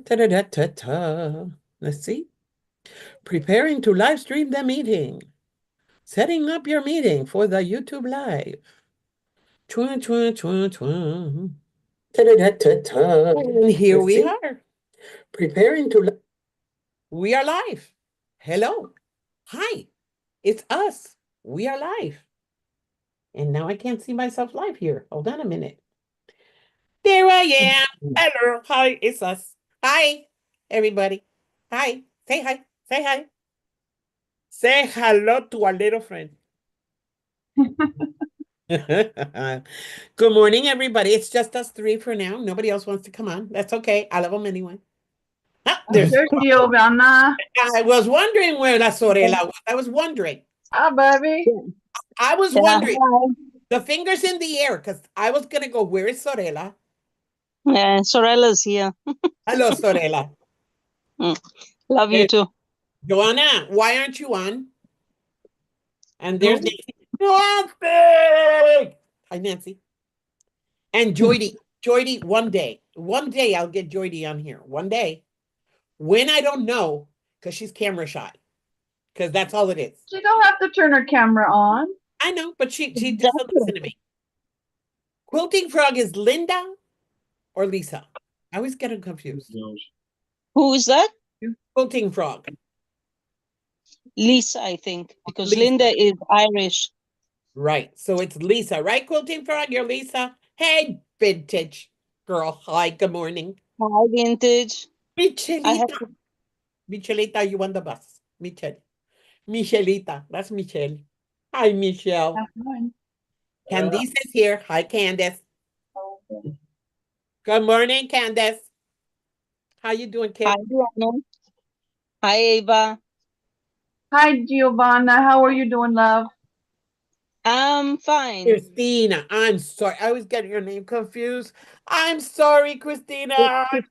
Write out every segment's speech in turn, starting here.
Ta-da-da-ta-ta. Let's see. Preparing to live stream the meeting. Setting up your meeting for the YouTube Live. Chua, chua, chua, chua. Ta-da-da-ta-ta. And here Let's we see. are. Preparing to. We are live. Hello. Hi. It's us. We are live. And now I can't see myself live here. Hold on a minute. There I am. Hello. Hi. It's us. Hi, everybody. Hi. Say hi. Say hi. Say hello to our little friend. Good morning, everybody. It's just us three for now. Nobody else wants to come on. That's okay. I love them anyway. Ah, there's. There's Giovanna. I was wondering where La Sorella was. I was wondering. Hi, baby. I was Yeah, wondering. hi. The fingers in the air because I was gonna go. Where is Sorella? Yeah, Sorella's here. Hello, Sorella. Love you too. Joanna, why aren't you on? And there's Nancy. Nancy! Hi, Nancy. And Joydy. Joydy, one day I'll get Joydy on here. One day. When I don't know, because she's camera shy. Because that's all it is. She don't have to turn her camera on. I know, but she doesn't listen to me. Quilting Frog is Linda or Lisa? I always get them confused. Who is that? Quilting Frog. Lisa, I think, because Lisa. Linda is Irish. Right. So it's Lisa, right? Quilting Frog, you're Lisa. Hey, vintage girl. Hi, good morning. Hi, Vintage. Michelita. Michelita, you on the bus. Michelle. Michelita. That's Michelle. Hi, Michelle. Candice is here. Hi, Candice. Okay. Good morning, Candice. How you doing, kid? Hi, Diana. Hi, Ava. Hi, Giovanna. How are you doing, love? I'm fine. Christina, I'm sorry. I always get your name confused. I'm sorry, Christina. I'm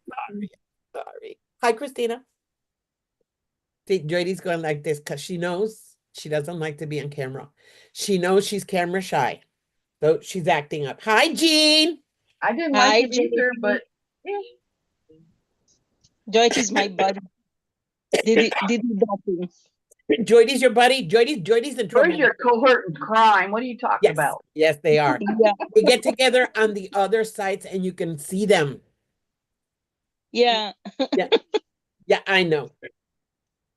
sorry. Hi, Christina. See, Jody's going like this because she knows she doesn't like to be on camera. She knows she's camera shy. So she's acting up. Hi, Jean. I didn't Hi, like it either, but Joyce is my buddy. Did nothing. Jody's your buddy. Jody's in trouble. where's your cohort in crime? What are you talking Yes, about? yes, they are. Yeah, We get together on the other sites and you can see them. yeah. Yeah, yeah, I know.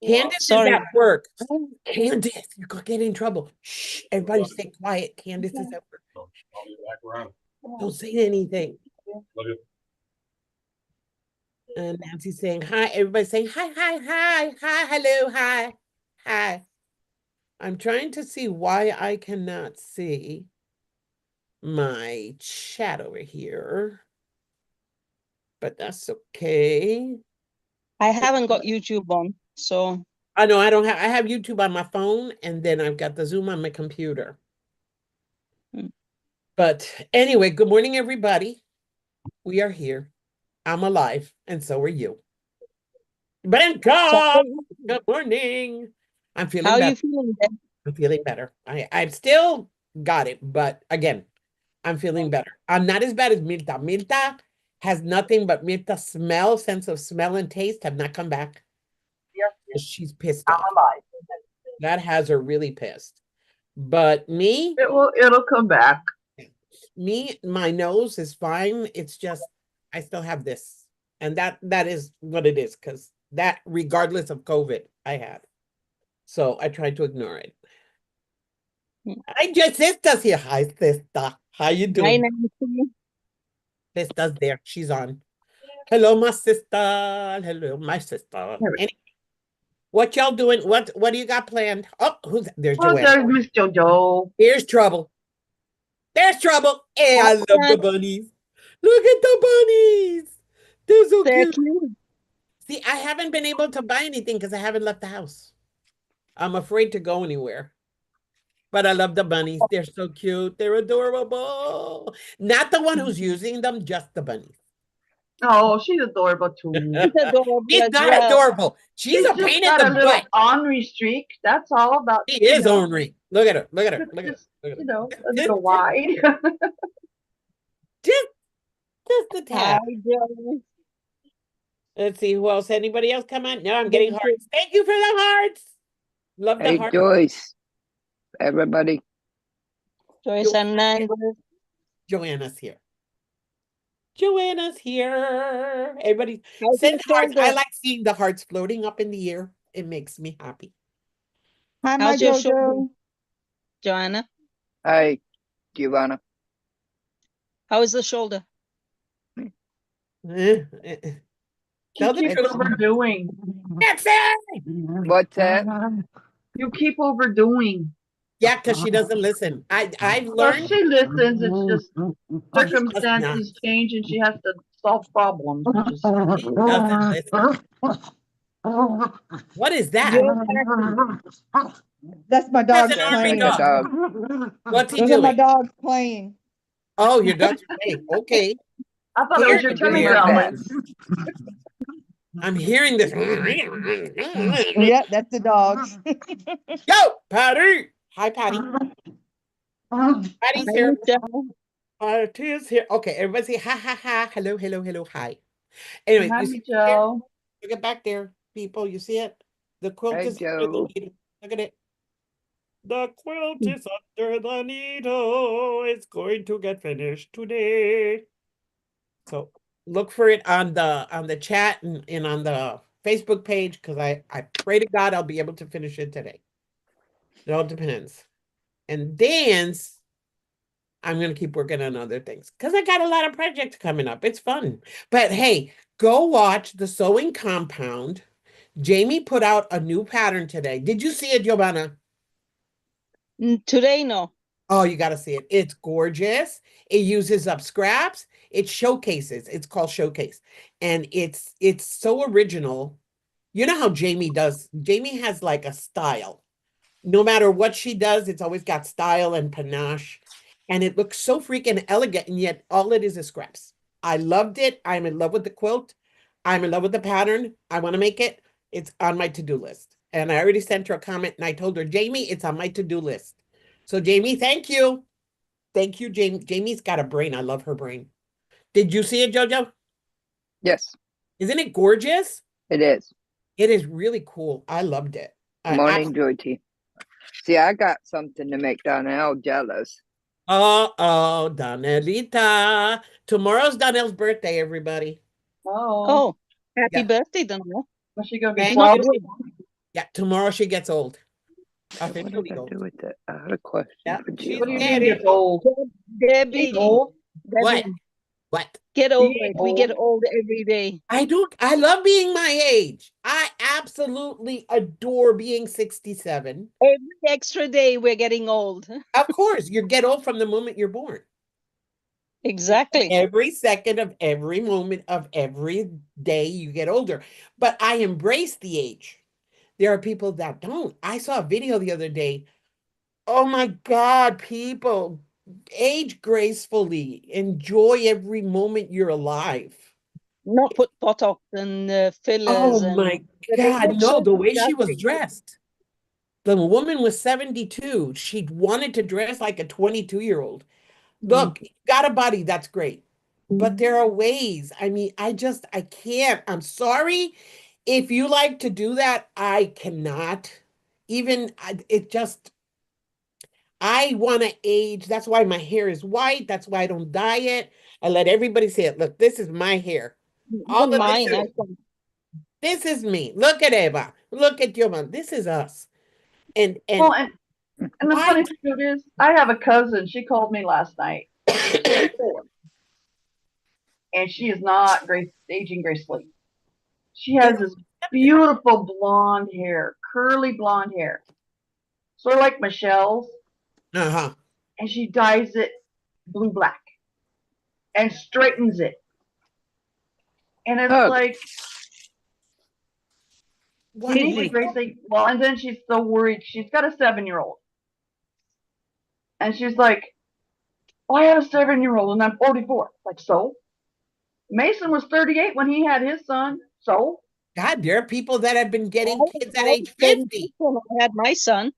Candace is Sorry. at work. Oh, Candace, you could get in trouble. Shh, everybody stay quiet. Candace is at work. I'll be back around. Don't say anything. Love you. And Nancy's saying hi. Everybody's saying hi, hi, hi, hi, hello, hi, hi. I'm trying to see why I cannot see my chat over here, but that's okay. I haven't got YouTube on, so. I know I don't have. I have YouTube on my phone, and then I've got the Zoom on my computer. But anyway, good morning, everybody. We are here. I'm alive, and so are you. Branca, good morning. I'm feeling How are better. you feeling then? I'm feeling better. I've still got it, but again, I'm feeling better. I'm not as bad as Mirta. Mirta has nothing but Mirta's smell, sense of smell and taste have not come back. She's pissed off. That has her really pissed. But me, It'll come back. my nose is fine. It's just I still have this. And that is what it is, because that, regardless of COVID, I had. So I tried to ignore it. Hi, your sister's here. Hi, sister. How you Hi, doing? Nancy. Sister's there. She's on. Hello, my sister. Hello, my sister. Anyway, what y'all doing? What do you got planned? Oh, there's Oh, Joanne. there's Miss Jojo. Here's trouble. There's trouble. Hey, I love the bunnies. Look at the bunnies. They're so cute. See, I haven't been able to buy anything because I haven't left the house. I'm afraid to go anywhere. But I love the bunnies. They're so cute. They're adorable. Not the one who's using them, just the bunnies. Oh, she's adorable too. She's adorable She's as not well. adorable. She's a just pain in got the a little butt. ornery streak. That's all about. She is ornery. Look at her. Look at her. Look at her. Look at her. You know, a little wide. Just a tad. Hi, Joe. Let's see who else. Anybody else come on? No, I'm getting hearts. Thank you for the hearts. Love the Hey, hearts. Joyce, everybody. Joyce and Nan. Joanna's here. Joanna's here. Everybody How's send your hearts. I shoulder? like seeing the hearts floating up in the air. It makes me happy. Hi, my How's your shoulder, Jojo. Joanna? Hi, Giovanna. How is the shoulder? Eh, eh, eh. Tell the You keep truth. overdoing. That's it. What's that? You keep overdoing. Yeah, because she doesn't listen. I've Well, learned she listens. It's just she does not. circumstances change and she has to solve problems. Just She doesn't listen. What is that? That's my That's dog an army playing. The dog. dog. What's he Those are my doing? dogs playing. Oh, your dog's okay. Okay. I thought it was Here, your Did you tummy hear growling. that? I'm hearing this. Yeah, that's the dogs. Yo, Patty. Hi, Patty. Patty's here. Patty is here. Okay, everybody say ha ha ha. Hello, hello, hello, hi. Anyway, you Happy see it there? Joe. Look at back there, people. You see it? The quilt Hey, is under the Joe. needle. Look at it. The quilt is under the needle. It's going to get finished today. So look for it on the chat and on the Facebook page because I pray to God I'll be able to finish it today. It all depends. And dance, I'm gonna keep working on other things because I got a lot of projects coming up. It's fun. But hey, go watch the Sewing Compound. Jamie put out a new pattern today. Did you see it, Giovanna? Today, no. Oh, you got to see it. It's gorgeous. It uses up scraps. It showcases. It's called Showcase. And it's so original. You know how Jamie does. Jamie has like a style. No matter what she does, it's always got style and panache. And it looks so freaking elegant, and yet all it is scraps. I loved it. I'm in love with the quilt. I'm in love with the pattern. I want to make it. It's on my to-do list. And I already sent her a comment and I told her, Jamie, it's on my to-do list. So Jamie, thank you. Thank you, Jamie. Jamie's got a brain. I love her brain. Did you see it, Jojo? Yes, Isn't it gorgeous? it is. It is really cool. I loved it. Morning, Joyty. See, I got something to make Donnell jealous. Oh, Donnellita. Tomorrow's Donnell's birthday, everybody. Oh. Oh, happy Yeah. birthday, Donnell. Was she gonna be Thank 12? you. Yeah, tomorrow she gets old. What did Officially I old. do with it? I had a question Yeah, for she's What do you Giovanna. mean gets old? Debbie, She's old. What? Debbie, What? get over Being it. We get old. old every day. I love being my age. I absolutely adore being 67. Every extra day, we're getting old. Of course, you get old from the moment you're born. Exactly. Every second of every moment of every day you get older. But I embrace the age. There are people that don't. I saw a video the other day. Oh my God, people, age gracefully. Enjoy every moment you're alive. Not put Botox and fillers Oh my and they God, look no, so the way she was disgusting. dressed. The woman was 72. She wanted to dress like a 22-year-old. Look, you got a body, that's great. But there are ways. I mean, I can't. I'm sorry. If you like to do that, I cannot. I want to age. That's why my hair is white. That's why I don't dye it. I let everybody see it. Look, this is my hair. All Even of mine. this is me. Look at Eva. Look at your mom. This is us. And Well, and the why? funny thing is, I have a cousin. She called me last night. She's 44. And she is not aging gracefully. She has this beautiful blonde hair, curly blonde hair, sort of like Michelle's, Uh-huh. and she dyes it blue black and straightens it. And it's Oh. like, What? you need to gracefully. Well, and then she's so worried. She's got a 7-year-old, and she's like, "Oh, I have a 7-year-old, and I'm 44." Like, so? Mason was 38 when he had his son. So? God, there are people that have been getting kids at I age was 50. when I had my son.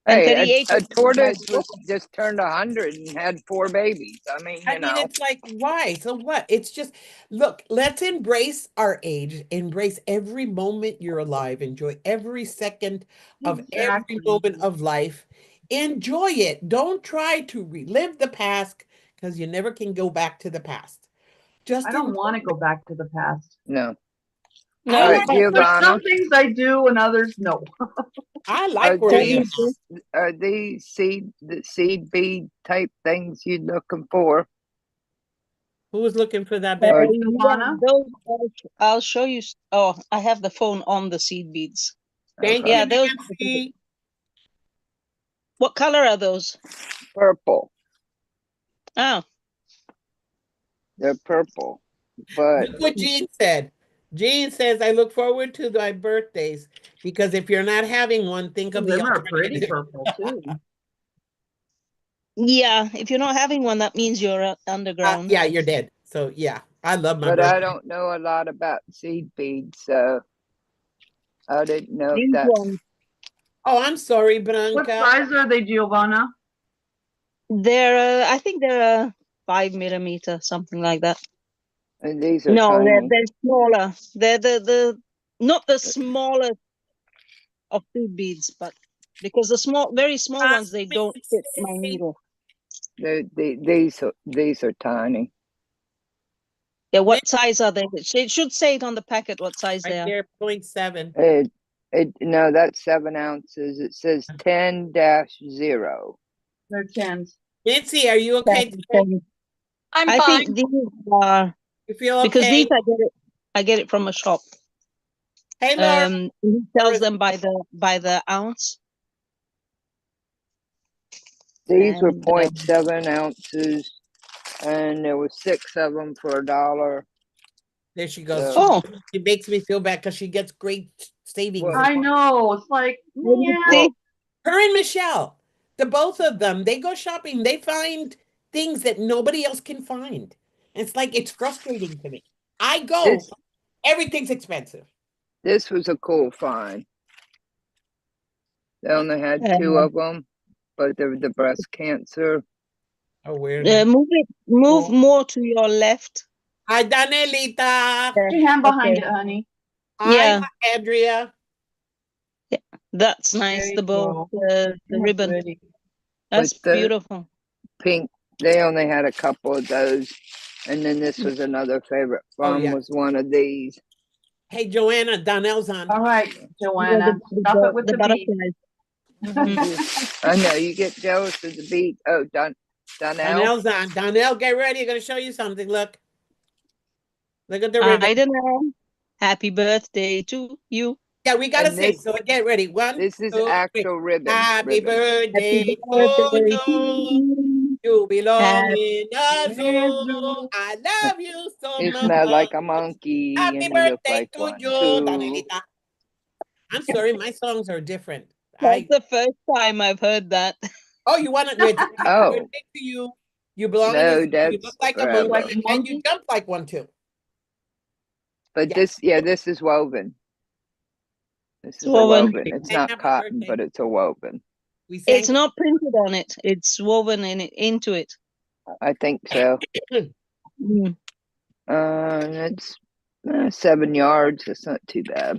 And Hey, 38 a is my tortoise was goal. just turned 100 and had 4 babies. I mean, I mean, it's like, why? So what? It's just, look, let's embrace our age, embrace every moment you're alive, enjoy every second of every Exactly. moment of life. Enjoy it. Don't try to relive the past because you never can go back to the past. Just I don't enjoy. want to go back to the past. no. I All No, right, like There's Giovanna, some things I do and others no. I are like where I am. these are these the seed bead type things you looking for? Who was looking for that, Or Beverly? yeah, Giovanna? those I'll show you. Oh, I have the phone on the seed beads. Thank okay, you, Yeah, those. Nancy. What color are those? purple? Oh, They're purple, but Look what Jean said. Jean says, I look forward to my birthdays because if you're not having one, think of the Them are pretty alternative. purple too. yeah. If you're not having one, that means you're underground. Yeah, you're dead. So yeah, I love my but I birthday. don't know a lot about seed beads, so I didn't know if These that's ones, Oh, I'm sorry, What Branca. size are they, Giovanna? they're. I think they're 5 millimeter, something like that. and these are No, tiny. they're smaller. They're the not the smallest of seed beads, but because the very small ones they don't fit my needle. These are tiny. Yeah, what size are they? It should say it on the packet what size they Right are. there, 0.7. No, that's 7 ounces. It says 10-0. They're tens. Nancy, are you okay today? I'm I fine. think these are You feel because these okay? I get it from a shop. Hey, Laura. He sells Laura's- them by the ounce. These were And 0.7 ounces, and there was 6 of them for $1. There she goes. So- oh, It makes me feel bad because she gets great savings. Well- I know. It's like, let me man, see. Her and Michelle, the both of them, they go shopping. They find things that nobody else can find. It's like, it's frustrating to me. I go, This everything's expensive. this was a cool find. They only had 2 of them, but they were the breast cancer. Oh, where? Move Oh. more to your left. Hi, Danelita. put your hand behind Okay. it, honey. Hi, Yeah. Andrea. That's There nice. you The bow, go. the They're ribbon. pretty. That's With the- beautiful. Pink, they only had a couple of those. And then this was another favorite Oh, one, yeah. was one of these. Hey, Joanna, Donnell's on. All right, Joanna. Yeah, Stop it with the beat. butterflies. I know, you get jealous of the beat. Oh, Donnell? Donnell's on. Donnell, get ready. I'm going to show you something. Look. Look at the ribbon. I don't know. Happy birthday to you. Yeah, we got to And sing. this- So get ready. 1, This is 2, 3. actual ribbon. Happy birthday Happy to birthday to you. you. You belong Happy in a zoo. I love you so You much. smell like a monkey Happy and you look birthday like to one you, too. Donnellita. I'm sorry, my songs are different. That's the first time I've heard that. Oh, you want to happy Oh. birthday to you. You belong in No, a zoo. You that's look like a forever. monkey, Like a and you monkey? jump like one too. But Yeah. this is woven. This is a woven. woven. It's And not happy cotton, birthday. but it's a woven. We sang. It's not printed on it. It's woven into it. I think so. Mm. And it's 7 yards. It's not too bad.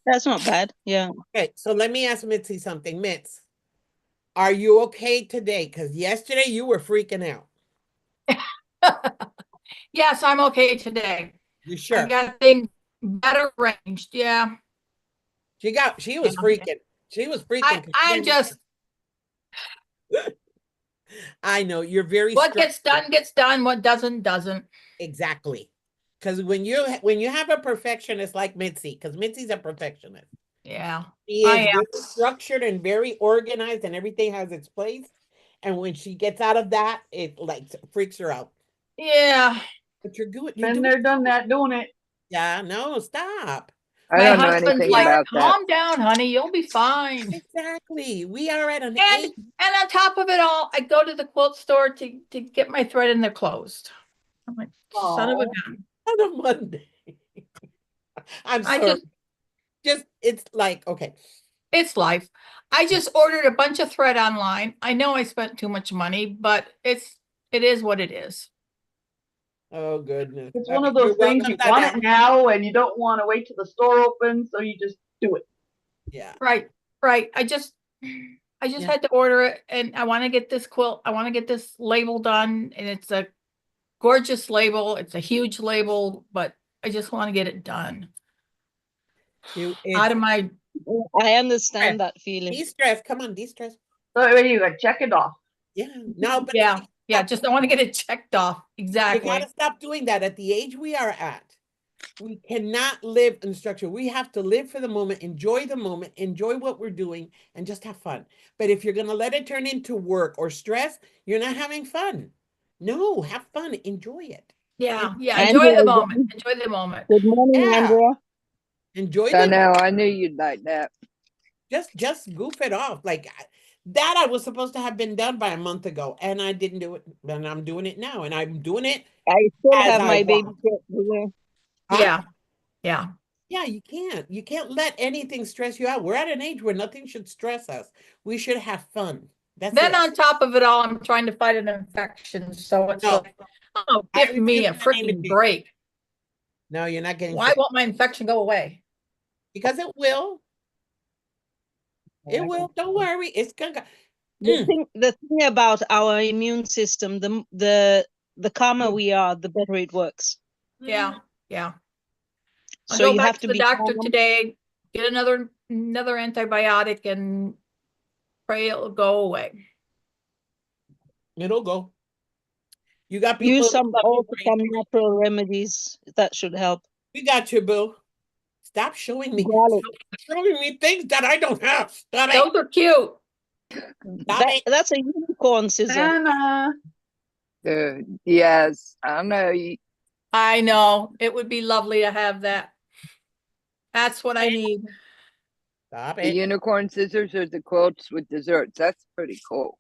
That's not bad. Yeah. Okay, so let me ask Mitzi something. Mitz, are you okay today? Because yesterday you were freaking out. Yes, I'm okay today. You I sure? got things better arranged. Yeah. She was freaking. She was freaking. I'm just, I know you're very what gets structured. done gets done, what doesn't, doesn't. Exactly. Because when you have a perfectionist like Mitzi, because Mitzi's a perfectionist. Yeah. She I is am. very structured and very organized and everything has its place. And when she gets out of that, it like freaks her out. Yeah. But you're good. You're Been doing there, done that, doing it. Yeah, no, stop. I My don't know husband's anything like, about that. calm down, honey, you'll be fine. Exactly. We are at an And age. and on top of it all, I go to the quilt store to get my thread and they're closed. I'm like, son of a Aw. gun. On a Monday. I'm I sorry. just Just it's like, okay. It's life. I just ordered a bunch of thread online. I know I spent too much money, but it is what it is. Oh, goodness. It's one of those You're things welcome, you want Donnell. it now and you don't want to wait till the store opens, so you just do it. Yeah. Right, right. I just Yeah. had to order it, and I want to get this quilt. I want to get this label done, and it's a gorgeous label. It's a huge label, but I just want to get it done. Out of my I understand that feeling. De-stress. Come on, de-stress. So there you go, check it off. Yeah. No, but yeah. Just I want to get it checked off. you Exactly. gotta stop doing that at the age we are at. We cannot live in structure. We have to live for the moment, enjoy what we're doing, and just have fun. But if you're gonna let it turn into work or stress, you're not having fun. No, have fun, enjoy it. Yeah, yeah. And Enjoy the you're- moment. Enjoy the moment. Good morning, Yeah. Andrea. Enjoy I the know, I knew you'd like that. just goof it off. Like that I was supposed to have been done by a month ago, and I didn't do it. And I'm doing it now, and I'm doing it I still as have I my baby walk. kit here. Huh? Yeah, yeah. Yeah, you can't let anything stress you out. We're at an age where nothing should stress us. We should have fun. That's Then it. on top of it all, I'm trying to fight an infection. So it's No. like, oh, I give me a refuse to name freaking it. break. No, you're not getting Why sick. won't my infection go away? Because it will. It will. Don't worry. It's gonna go. The thing about our immune system, the calmer we are, the better it works. Yeah, yeah. I'll So go you back have to to the be doctor calm. today, get another antibiotic, and pray it'll go away. It'll go. You got people. Use who some love you, some Gracie. natural remedies that should help. We got you, boo. Stop showing me. Garlic. Stop showing me things that I don't have. Stop it. Those are cute. Stop it. That's a unicorn scissor. Anna, Yes, I know. I know. It would be lovely to have that. That's what I need. Stop The it. unicorn scissors are the quilts with desserts. That's pretty cool.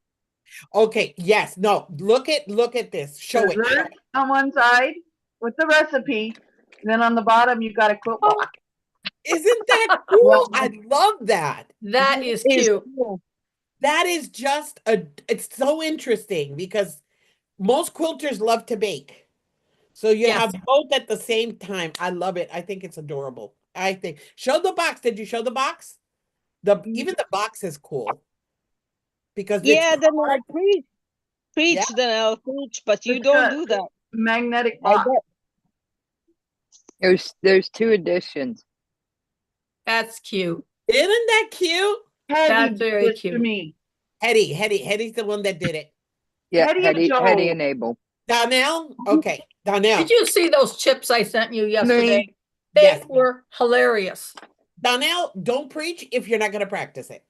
Okay. Yes. No. Look at this. Show it. dessert on one side with the recipe, and then on the bottom you've got a quilt block. Isn't that cool? I love that. That is Is cute. cool. That is just it's so interesting because most quilters love to bake. So you Yes. have both at the same time. I love it. I think it's adorable. I think. Show the box. Did you show the box? Even the box is cool. Because Yeah, it's then hard. I'll preach. Preach, Yeah. then I'll preach, but you It's don't got do that. Magnetic I box. bet. There's 2 editions. That's cute. Isn't that cute? Hetty That's did very this to cute. me. Hetty's the one that did it. Yeah, Hetty and Joe. Hetty and Abel. Donnell? Okay. Donnell. Did you see those chips I sent you yesterday? They Yes. were hilarious. Donnell, don't preach if you're not going to practice it.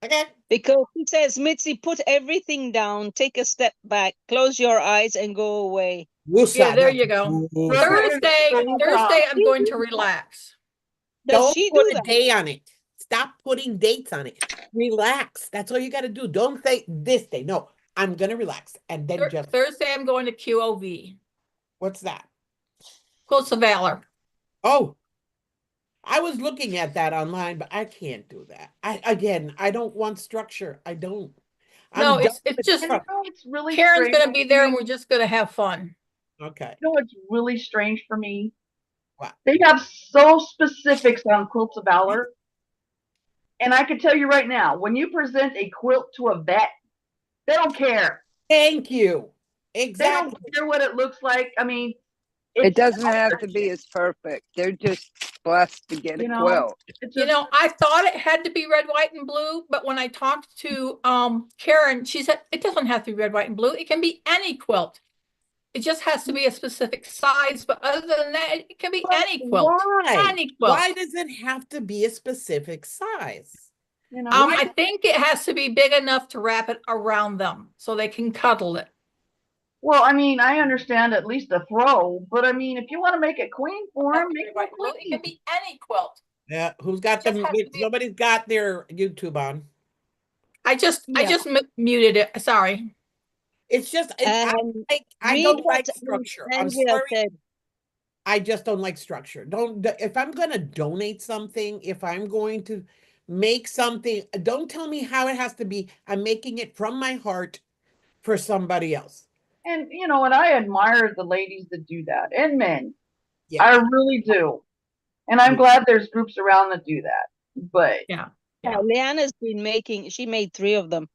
Okay? Because he says, Mitzi, put everything down, take a step back, close your eyes, and go away. Yeah, there you go. Woosah. Thursday, I'm going to relax. Does Don't she put do a that? day on it. Stop putting dates on it. Relax. That's all you got to do. Don't say this day. No, I'm going to relax. And then just, Thursday, I'm going to QOV. what's that? Quilts of Valor. Oh, I was looking at that online, but I can't do that. I don't want structure. I don't. No, done it's with just And you structure. know, it's really Karen's strange gonna be for there and me. we're just gonna have fun. Okay. You know what's really strange for me? What? They have so specifics on Quilts of Valor. And I can tell you right now, when you present a quilt to a vet, they don't care. Thank you. They Exactly. don't care what it looks like. I mean, It doesn't have to be as perfect. They're just blessed to get a You know, quilt. it's You just, know, I thought it had to be red, white, and blue, but when I talked to Karen, she said it doesn't have to be red, white, and blue. It can be any quilt. It just has to be a specific size, but other than that, it can be any quilt. Why? Any quilt. Why does it have to be a specific size? you know, I think it has to be big enough to wrap it around them so they can cuddle it. well, I mean, I understand at least a throw, but I mean, if you want to make it queen for Have them, to be make red, it white, and blue. It can queen. be any quilt. Yeah, who's got Just them? has to be- Somebody's got their YouTube on. I just muted it. Sorry. It's just And I read don't what like structure. I'm Andrea sorry. said. I just don't like structure. If I'm gonna donate something, if I'm going to make something. Don't tell me how it has to be. I'm making it from my heart for somebody else. And and I admire the ladies that do that, and men. Yeah. I really do. And I'm Yeah. glad there's groups around that do that. But Yeah. Leanna's been making, she made 3 of them.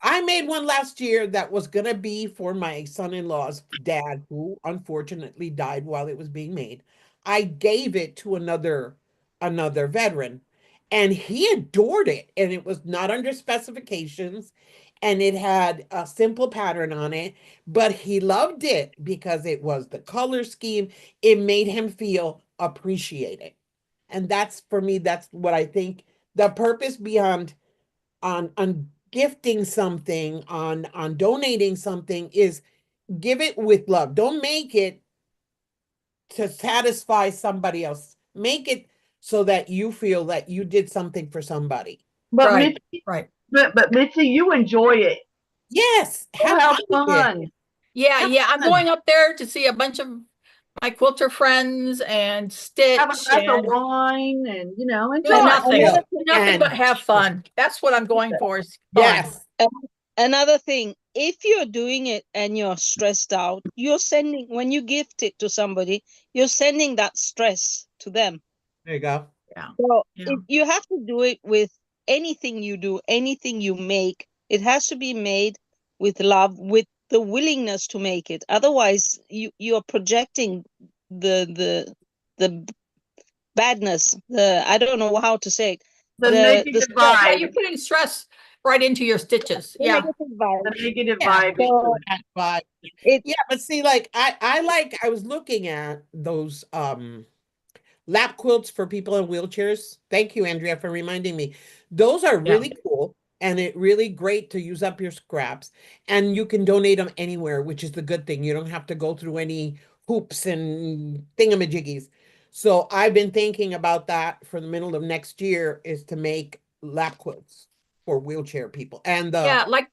I made one last year that was going to be for my son-in-law's dad, who unfortunately died while it was being made. I gave it to another veteran, and he adored it. And it was not under specifications, and it had a simple pattern on it, but he loved it because it was the color scheme. It made him feel appreciated. And that's, for me, that's what I think the purpose beyond on gifting something, on donating something, is give it with love. Don't make it to satisfy somebody else. Make it so that you feel that you did something for somebody. Right. Mitzi, Right. but Mitzi, you enjoy it. Yes, Oh, have have fun with it. fun. Yeah, Have yeah. I'm fun. going up there to see a bunch of my quilter friends and Stitch Have a glass of and wine and do enjoy. nothing. Another Do nothing but And have fun. That's what I'm going for is fun. yes, Another thing, if you're doing it and you're stressed out, you're sending, when you gift it to somebody, you're sending that stress to them. there you go. Yeah. So Yeah. you have to do it with anything you do, anything you make. It has to be made with love, with the willingness to make it. Otherwise, you're projecting the badness. I don't know how to say it. The negative Yeah, vibe. you're putting stress right into your stitches. The Yeah. negative vibe. The negative Yeah. vibe. So That vibe. it Yeah, but see, like I was looking at those lap quilts for people in wheelchairs. Thank you, Andrea, for reminding me. Those are Yeah. really cool, and it really great to use up your scraps, and you can donate them anywhere, which is the good thing. You don't have to go through any hoops and thingamajiggies. So I've been thinking about that for the middle of next year, is to make lap quilts for wheelchair people, and Yeah, like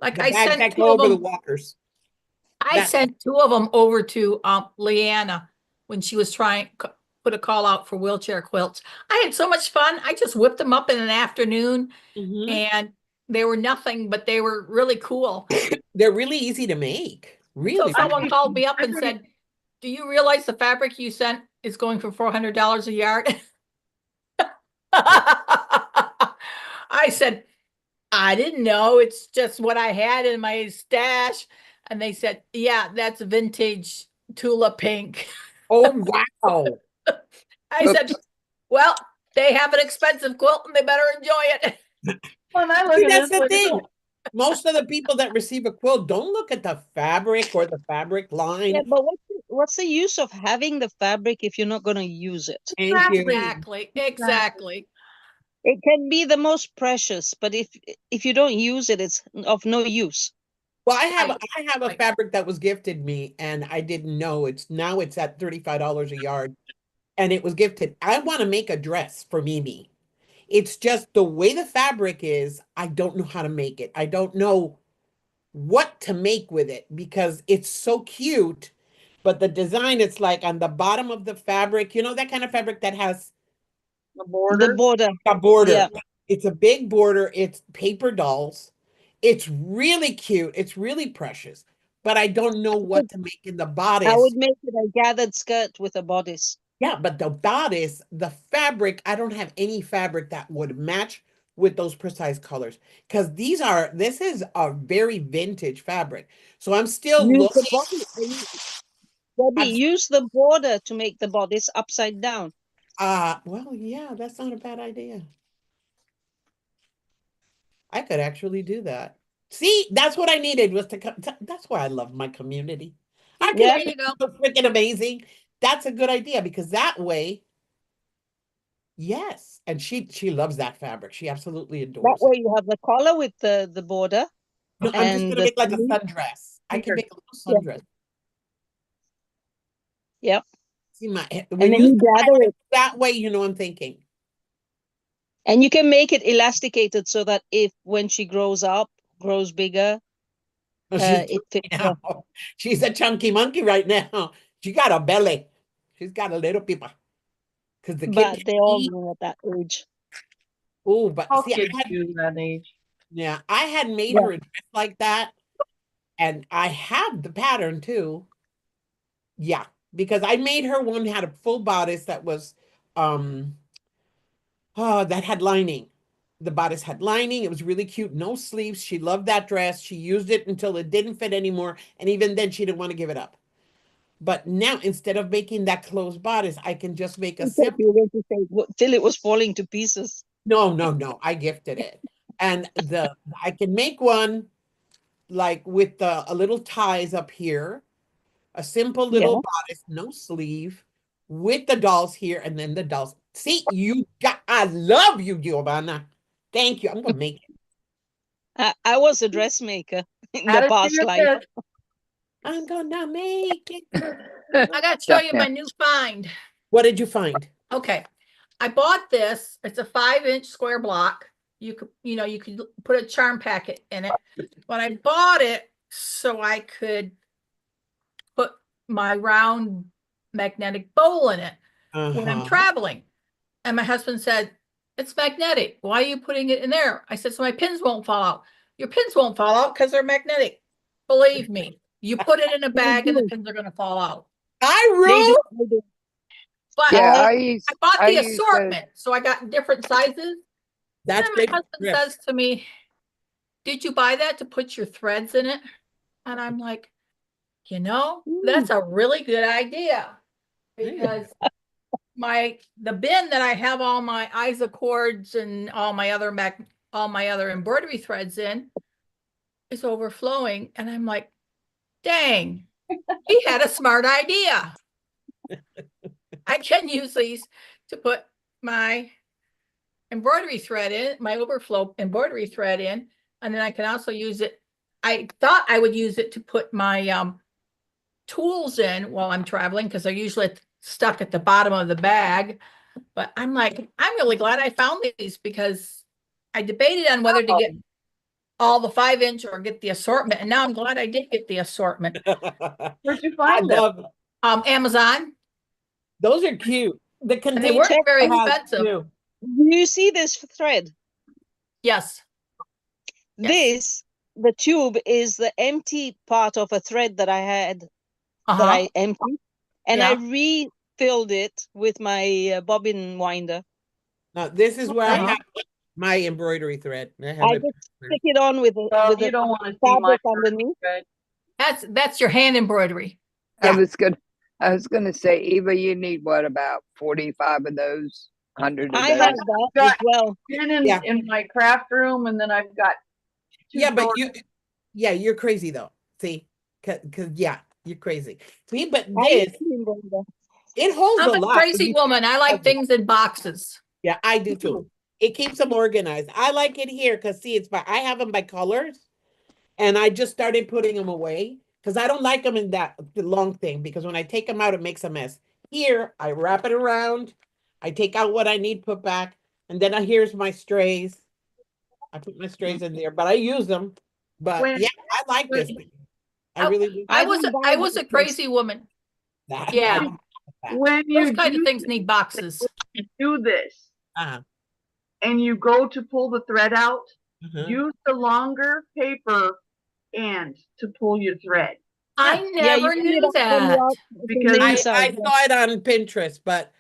the I bags sent that 2 go of over the them. walkers. I That sent 2 of them over to Leanna when she was trying put a call out for wheelchair quilts. I had so much fun. I just whipped them up in an afternoon, Mhm. and they were nothing, but they were really cool. They're really easy to make. So Really, someone really. called me up I and think- said, "Do you realize the fabric you sent is going for $400 a yard?" I said, "I didn't know. It's just what I had in my stash." And they said, "Yeah, that's vintage Tula pink." Oh, wow. I said, Oops. "Well, they have an expensive quilt and they better enjoy it." When I look See, at that's this, the like, thing. Most of the people that receive a quilt don't look at the fabric or the fabric yeah, line. but what's the use of having the fabric if you're not going to use it? Thank you. Exactly, exactly. It can be the most precious, but if you don't use it, it's of no use. Well, I Right, have a right. fabric that was gifted me, and I didn't know it's at $35 a yard, and it was gifted. I want to make a dress for Mimi. It's just the way the fabric is, I don't know how to make it. I don't know what to make with it because it's so cute, but the design, it's like on the bottom of the fabric, that kind of fabric that has the The border. border. a border. Yeah. It's a big border. It's paper dolls. It's really cute. It's really precious, but I don't know what to make in the I would bodice. make it a gathered skirt with a bodice. Yeah, but the bodice, the fabric, I don't have any fabric that would match with those precise colors because this is a very vintage fabric. So I'm still Use the looking. body. Debbie, I'm, use the border to make the bodice upside down. well, yeah, that's not a bad idea. I could actually do that. See, that's what I needed was to come. That's why I love my community. Our Yeah. There community you is go. so freaking amazing. That's a good idea because that way, yes. And she loves that fabric. She absolutely That adores it. way you have the collar with the border No, I'm just and gonna the make like a sleeve. sundress. I can make a little Yeah. sundress. Yep. See And when then you you gather it. that way, I'm thinking. And you can make it elasticated so that if when she grows bigger, Oh, she's it chunky fits her. now. She's a chunky monkey right now. She got a belly. She's got a little people. Because the kid But can they all eat. grow at that age. Oh, but All see, kids do that age. I had made Yeah. her a dress like that, and I have the pattern too. Yeah, because I made her one had a full bodice that was that had lining. The bodice had lining. It was really cute. No sleeves. She loved that dress. She used it until it didn't fit anymore, and even then she didn't want to give it up. But now instead of making that closed bodice, I can just make a I thought simple. you were going to say till it was falling to pieces. No, no, no. I gifted it. And I can make one like with a little ties up here, a simple Yeah. little bodice, no sleeve, with the dolls here, and then the dolls. See, I love you, Giovanna. Thank you. I'm gonna make it. I was a dressmaker in Add the it to past your life. list. I'm gonna make it. I gotta show you Yeah. my new find. What did you find? Okay, I bought this. It's a 5-inch square block. You could put a charm packet in it, but I bought it so I could put my round magnetic bowl in it when I'm Uh-huh. traveling. And my husband said, "It's magnetic. Why are you putting it in there?" I said, "So my pins won't fall out." Your pins won't fall out because they're magnetic. Believe me, you put it in a bag and the pins are going to fall out. I They do. rule. They do. But Yeah, I bought I the use those. assortment, so I got different sizes. That's And then great. my husband says to me, "Did you buy that to put your threads in it?" And I'm like, that's a really good idea, because the bin that I have all my ISA cords and all my other embroidery threads in is overflowing. And I'm like, dang, he had a smart idea. I can use these to put my embroidery thread in, my overflow embroidery thread in, and then I can also use it. I thought I would use it to put my tools in while I'm traveling, because they're usually stuck at the bottom of the bag. But I'm like, I'm really glad I found these, because I debated on whether to get all the 5-inch or get the assortment. And now I'm glad I did get the assortment. Where'd you I find them? love it. Amazon. Those are cute. The And they container weren't very has expensive. too. Do you see this thread? Yes. Yes. This, the tube, is the empty part of a thread that I had that Uh-huh. I emptied, and I Yeah. refilled it with my bobbin winder. Now this is where I Uh-huh. have my embroidery thread. I have I it. just stick it on with Well, with you the don't want to see my fabric underneath. thread. That's your hand embroidery. I Yeah. was gonna say, Eva, you need what, about 45 of those, 100 of I those? have that as Got- well. Been in, Yeah. in my craft room, and then I've got two Yeah, but drawers. you're crazy though. See, cause you're crazy. See, but I this used to embroider. it holds I'm a a lot. crazy woman. I like things in boxes. Yeah, I do too. It keeps them organized. I like it here because see, I have them by colors, and I just started putting them away because I don't like them in the long thing, because when I take them out, it makes a mess. Here, I wrap it around. I take out what I need put back, and then here's my strays. I put my strays in there, but I use them. But When- yeah, I like this when- thing. I really do. I I was didn't buy I was this a crazy woman. That. Yeah. When you Those kind of do things need boxes. this, Uh-huh. and you go to pull the thread out, Uh-huh. use the longer paper end to pull your thread. I Yeah, you never put it knew on the that. out- from Because the I inside. saw it on Pinterest, but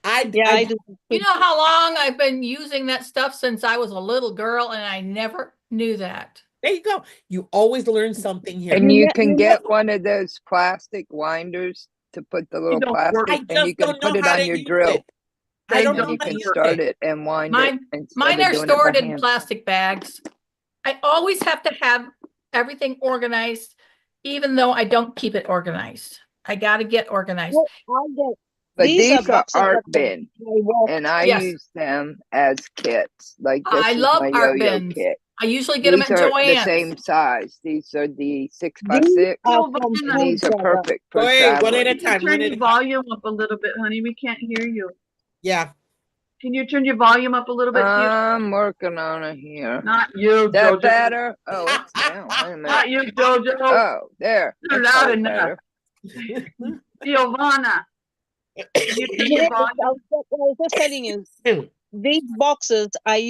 Yeah, I do. You know how long I've been using that stuff? Since I was a little girl, and I never knew that. there you go. You always learn something here. And you Yeah, can you get one of those plastic winders to put the little don't work. plastic, I and you just can don't put know it how on to your use drill, it. I They don't and know you how to can use start it. it and wind Mine- it instead Mine of are doing it by stored in hand. plastic bags. I always have to have everything organized, even though I don't keep it organized. I got to get organized. Well, I get But these these are boxes art that bin, I work. and I Yes. use them as kits. Like this I is love my art yo-yo bins. kit. I usually get them These at are the Joann's. same size. These are the 6x6, These are from And and food these are product. perfect for Wait, one at traveling. a Can you time. One turn at your a time. volume up a little bit, honey? We can't hear you. Yeah. Can you turn your volume up a little bit? I'm working on it here. Not you, Is that Jojo. better? Oh, it's down. Wait a minute. Not you, Jojo. Oh, there. You're That's loud all enough. better. Giovanna. Can you turn your Yes, I volume? was just telling you, these boxes I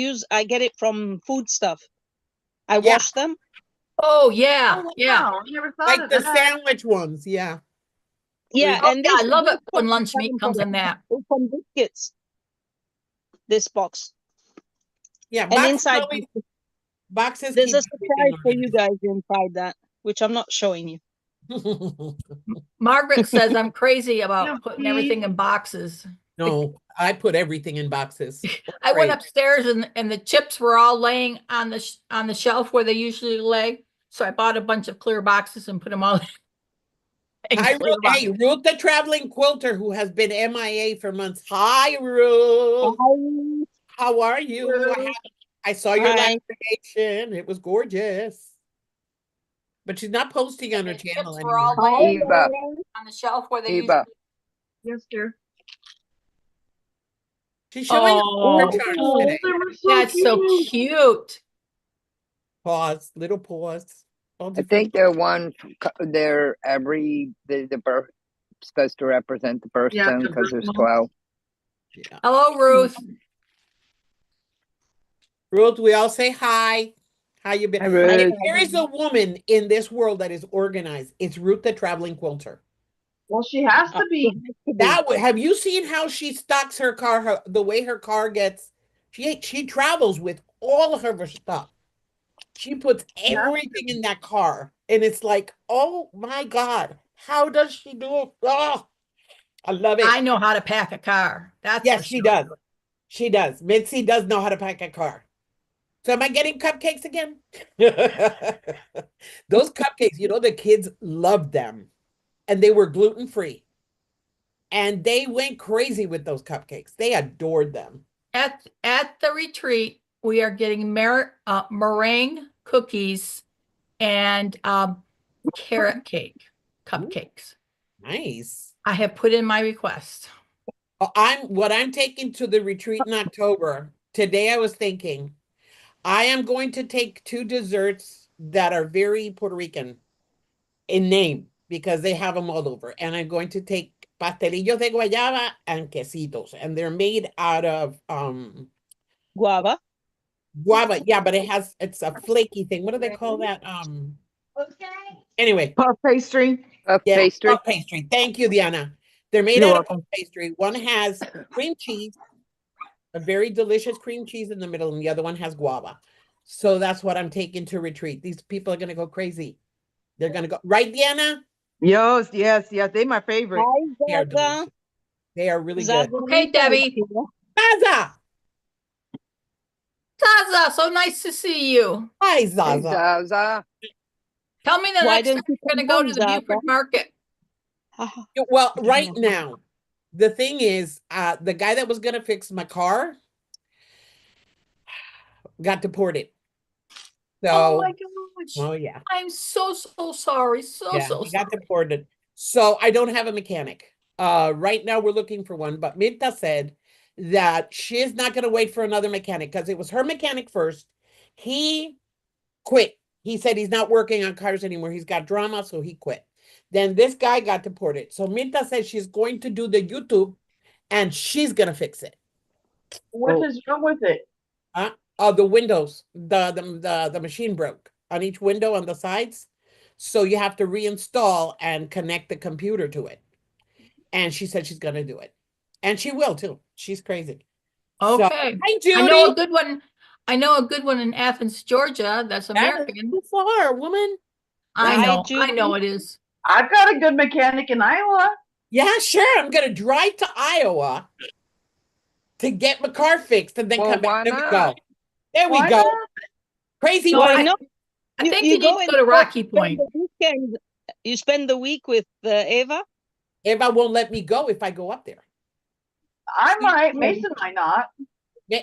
get it from food stuff. I Yeah. wash them. Oh, yeah, Oh, yeah. wow, I never thought Like of the that. sandwich ones, yeah. Yeah, Oh, and yeah, I this love this it when box lunch is meat coming comes from- in that. it's from biscuits. This box. Yeah, And boxes inside always, boxes there's keep a surprise for you guys inside that, which I'm not showing you. guys. Margaret says I'm crazy Yeah, about putting everything in boxes. No, I put everything in boxes. I went Right. upstairs and the chips were all laying on the shelf where they usually lay. So I bought a bunch of clear boxes and put them all in Hi, clear Ruth. Hey, boxes. Ruth, the traveling quilter who has been MIA for months. Hi, Ruth. How are you? I saw your Hi. last creation. It was gorgeous. But she's not posting on her The channel chips were all anymore. laying Eva, on the shelf where they Eva, Yes, dear. She's showing us Oh, her charms Oh, today. they were so that's so cute. cute. Pause, little pause. All I different- think they're the birth supposed to represent the Yeah, birthstone the because there's birth 12. Yeah. Hello, Ruth. Ruth, we all say hi. How you been? Hi, Ruth. If there is a woman in this world that is organized, it's Ruth, the traveling quilter. Well, she has to be. Have you seen how she stocks her car? The way her car gets, she travels with all of her stuff. She puts everything in that car, and it's like, oh my God, how does she do it? Oh, I love it. I know how to pack a car. That's Yes, for she sure. does. She does. Mitzi does know how to pack a car. So am I getting cupcakes again? Those cupcakes, the kids loved them, and they were gluten-free. And they went crazy with those cupcakes. They adored them. At the retreat, we are getting meringue cookies and carrot cake cupcakes. Nice. I have put in my request. What I'm taking to the retreat in October. Today I was thinking, I am going to take 2 desserts that are very Puerto Rican in name because they have them all over. And I'm going to take pastelillos de guayaba and quesitos. And they're made out of Guava. guava. Yeah, but it's a flaky thing. What do they call that? Anyway, Puff pastry. Puff yeah, pastry. puff pastry. Thank you, Diana. They're made You're out welcome. of puff pastry. One has cream cheese, a very delicious cream cheese in the middle, and the other one has guava. So that's what I'm taking to retreat. These people are gonna go crazy. They're gonna go right, Diana. Yes, yes, yes. They my favorite. They are Zaza. delicious. They are really good. Okay, Debbie. Zaza, Zaza, so nice to see you. hi Hey, Zaza. Zaza. Tell me the Why next time don't you you're come going to go home, to the Zaza? Buford Market. Well, right now, the thing is, the guy that was gonna fix my car got deported. Oh So, my gosh. oh yeah. I'm so sorry. So Yeah, so he got sorry. deported. So I don't have a mechanic. Right now we're looking for one, but Minta said that she is not going to wait for another mechanic because it was her mechanic first. He quit. He said he's not working on cars anymore. He's got drama, so he quit. Then this guy got deported. So Minta said she's going to do the YouTube and she's going to fix it. What is wrong with it? The windows, the machine broke on each window on the sides. So you have to reinstall and connect the computer to it. And she said she's going to do it. And she will too. She's crazy. So, Okay. hi, Judy. I know a good one. I know a good one in Athens, Georgia. That's That is American. too far, woman. I Hi, know. I Judy. know it is. I've got a good mechanic in Iowa. Yeah, sure. I'm going to drive to Iowa to get my car fixed and then Well, come back. why There we not? go. There we Why go. not? Crazy No, Why woman. not? I think you need to go to Rocky Point. Spend the weekend. You spend the week with Eva. Eva won't let me go if I go up there. I might. Mason might not.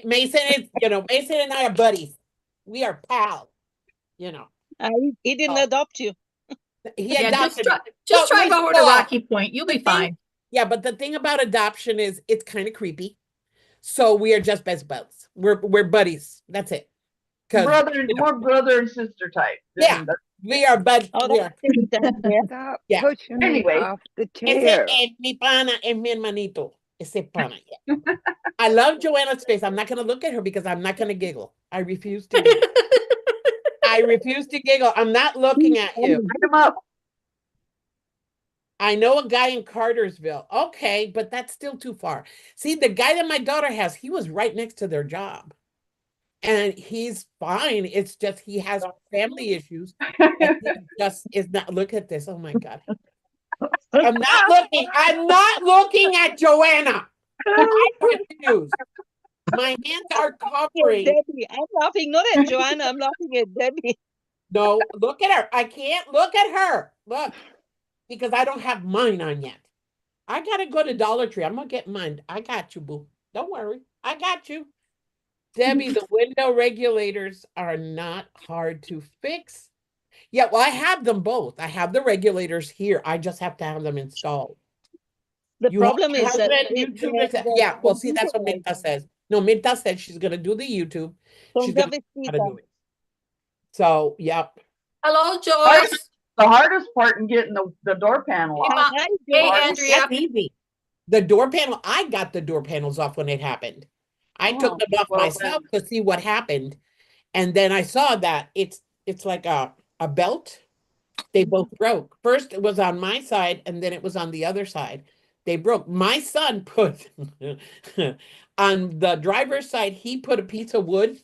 Mason is, Mason and I are buddies. We are pals, He didn't Oh. adopt you. He Yeah, adopted. just But drive over to look, Rocky Point. You'll the be thing- fine. Yeah, but the thing about adoption is it's kind of creepy. So we are just best buds. We're buddies. That's it. 'Cause, More brother and sister type. Yeah. we are buds. Oh, We are. that's yeah. Stop Yeah. pushing me Anyway, off the Ese chair. es mi pana, es mi hermanito. Ese pana. I love Joanna's face. I'm not going to look at her because I'm not going to giggle. I refuse to giggle. I refuse to giggle. I'm not looking at you. Light 'em up. I know a guy in Cartersville. Okay, but that's still too far. See, the guy that my daughter has, he was right next to their job. And he's fine. It's just he has family issues. And he just is not. Look at this. Oh my God. I'm not looking. I'm not looking at Joanna. I refuse. My hands are covering. Debbie, I'm laughing not at Joanna, I'm laughing at Debbie. No, look at her. I can't look at her. Look, because I don't have mine on yet. I gotta go to Dollar Tree. I'm gonna get mine. I got you, boo. Don't worry. I got you. Debbie, the window regulators are not hard to fix. Yeah, well, I have them both. I have the regulators here. I just have to have them installed. The You help problem your is that husband YouTube this- yeah, well, see, that's what Minta says. No, Minta said she's gonna do the YouTube. son She's gonna know how to Davidcita. do it. So, yep. Hello, Joyce. The hardest part in getting the door panel Can off. I do Hey, it? Andrea. That's easy. The door panel, I got the door panels off when it happened. I took Oh, them off well myself to see what happened. And then I saw that it's like a belt. They both broke. First it was on my side and then it was on the other side. They broke. My son put on the driver's side, he put a piece of wood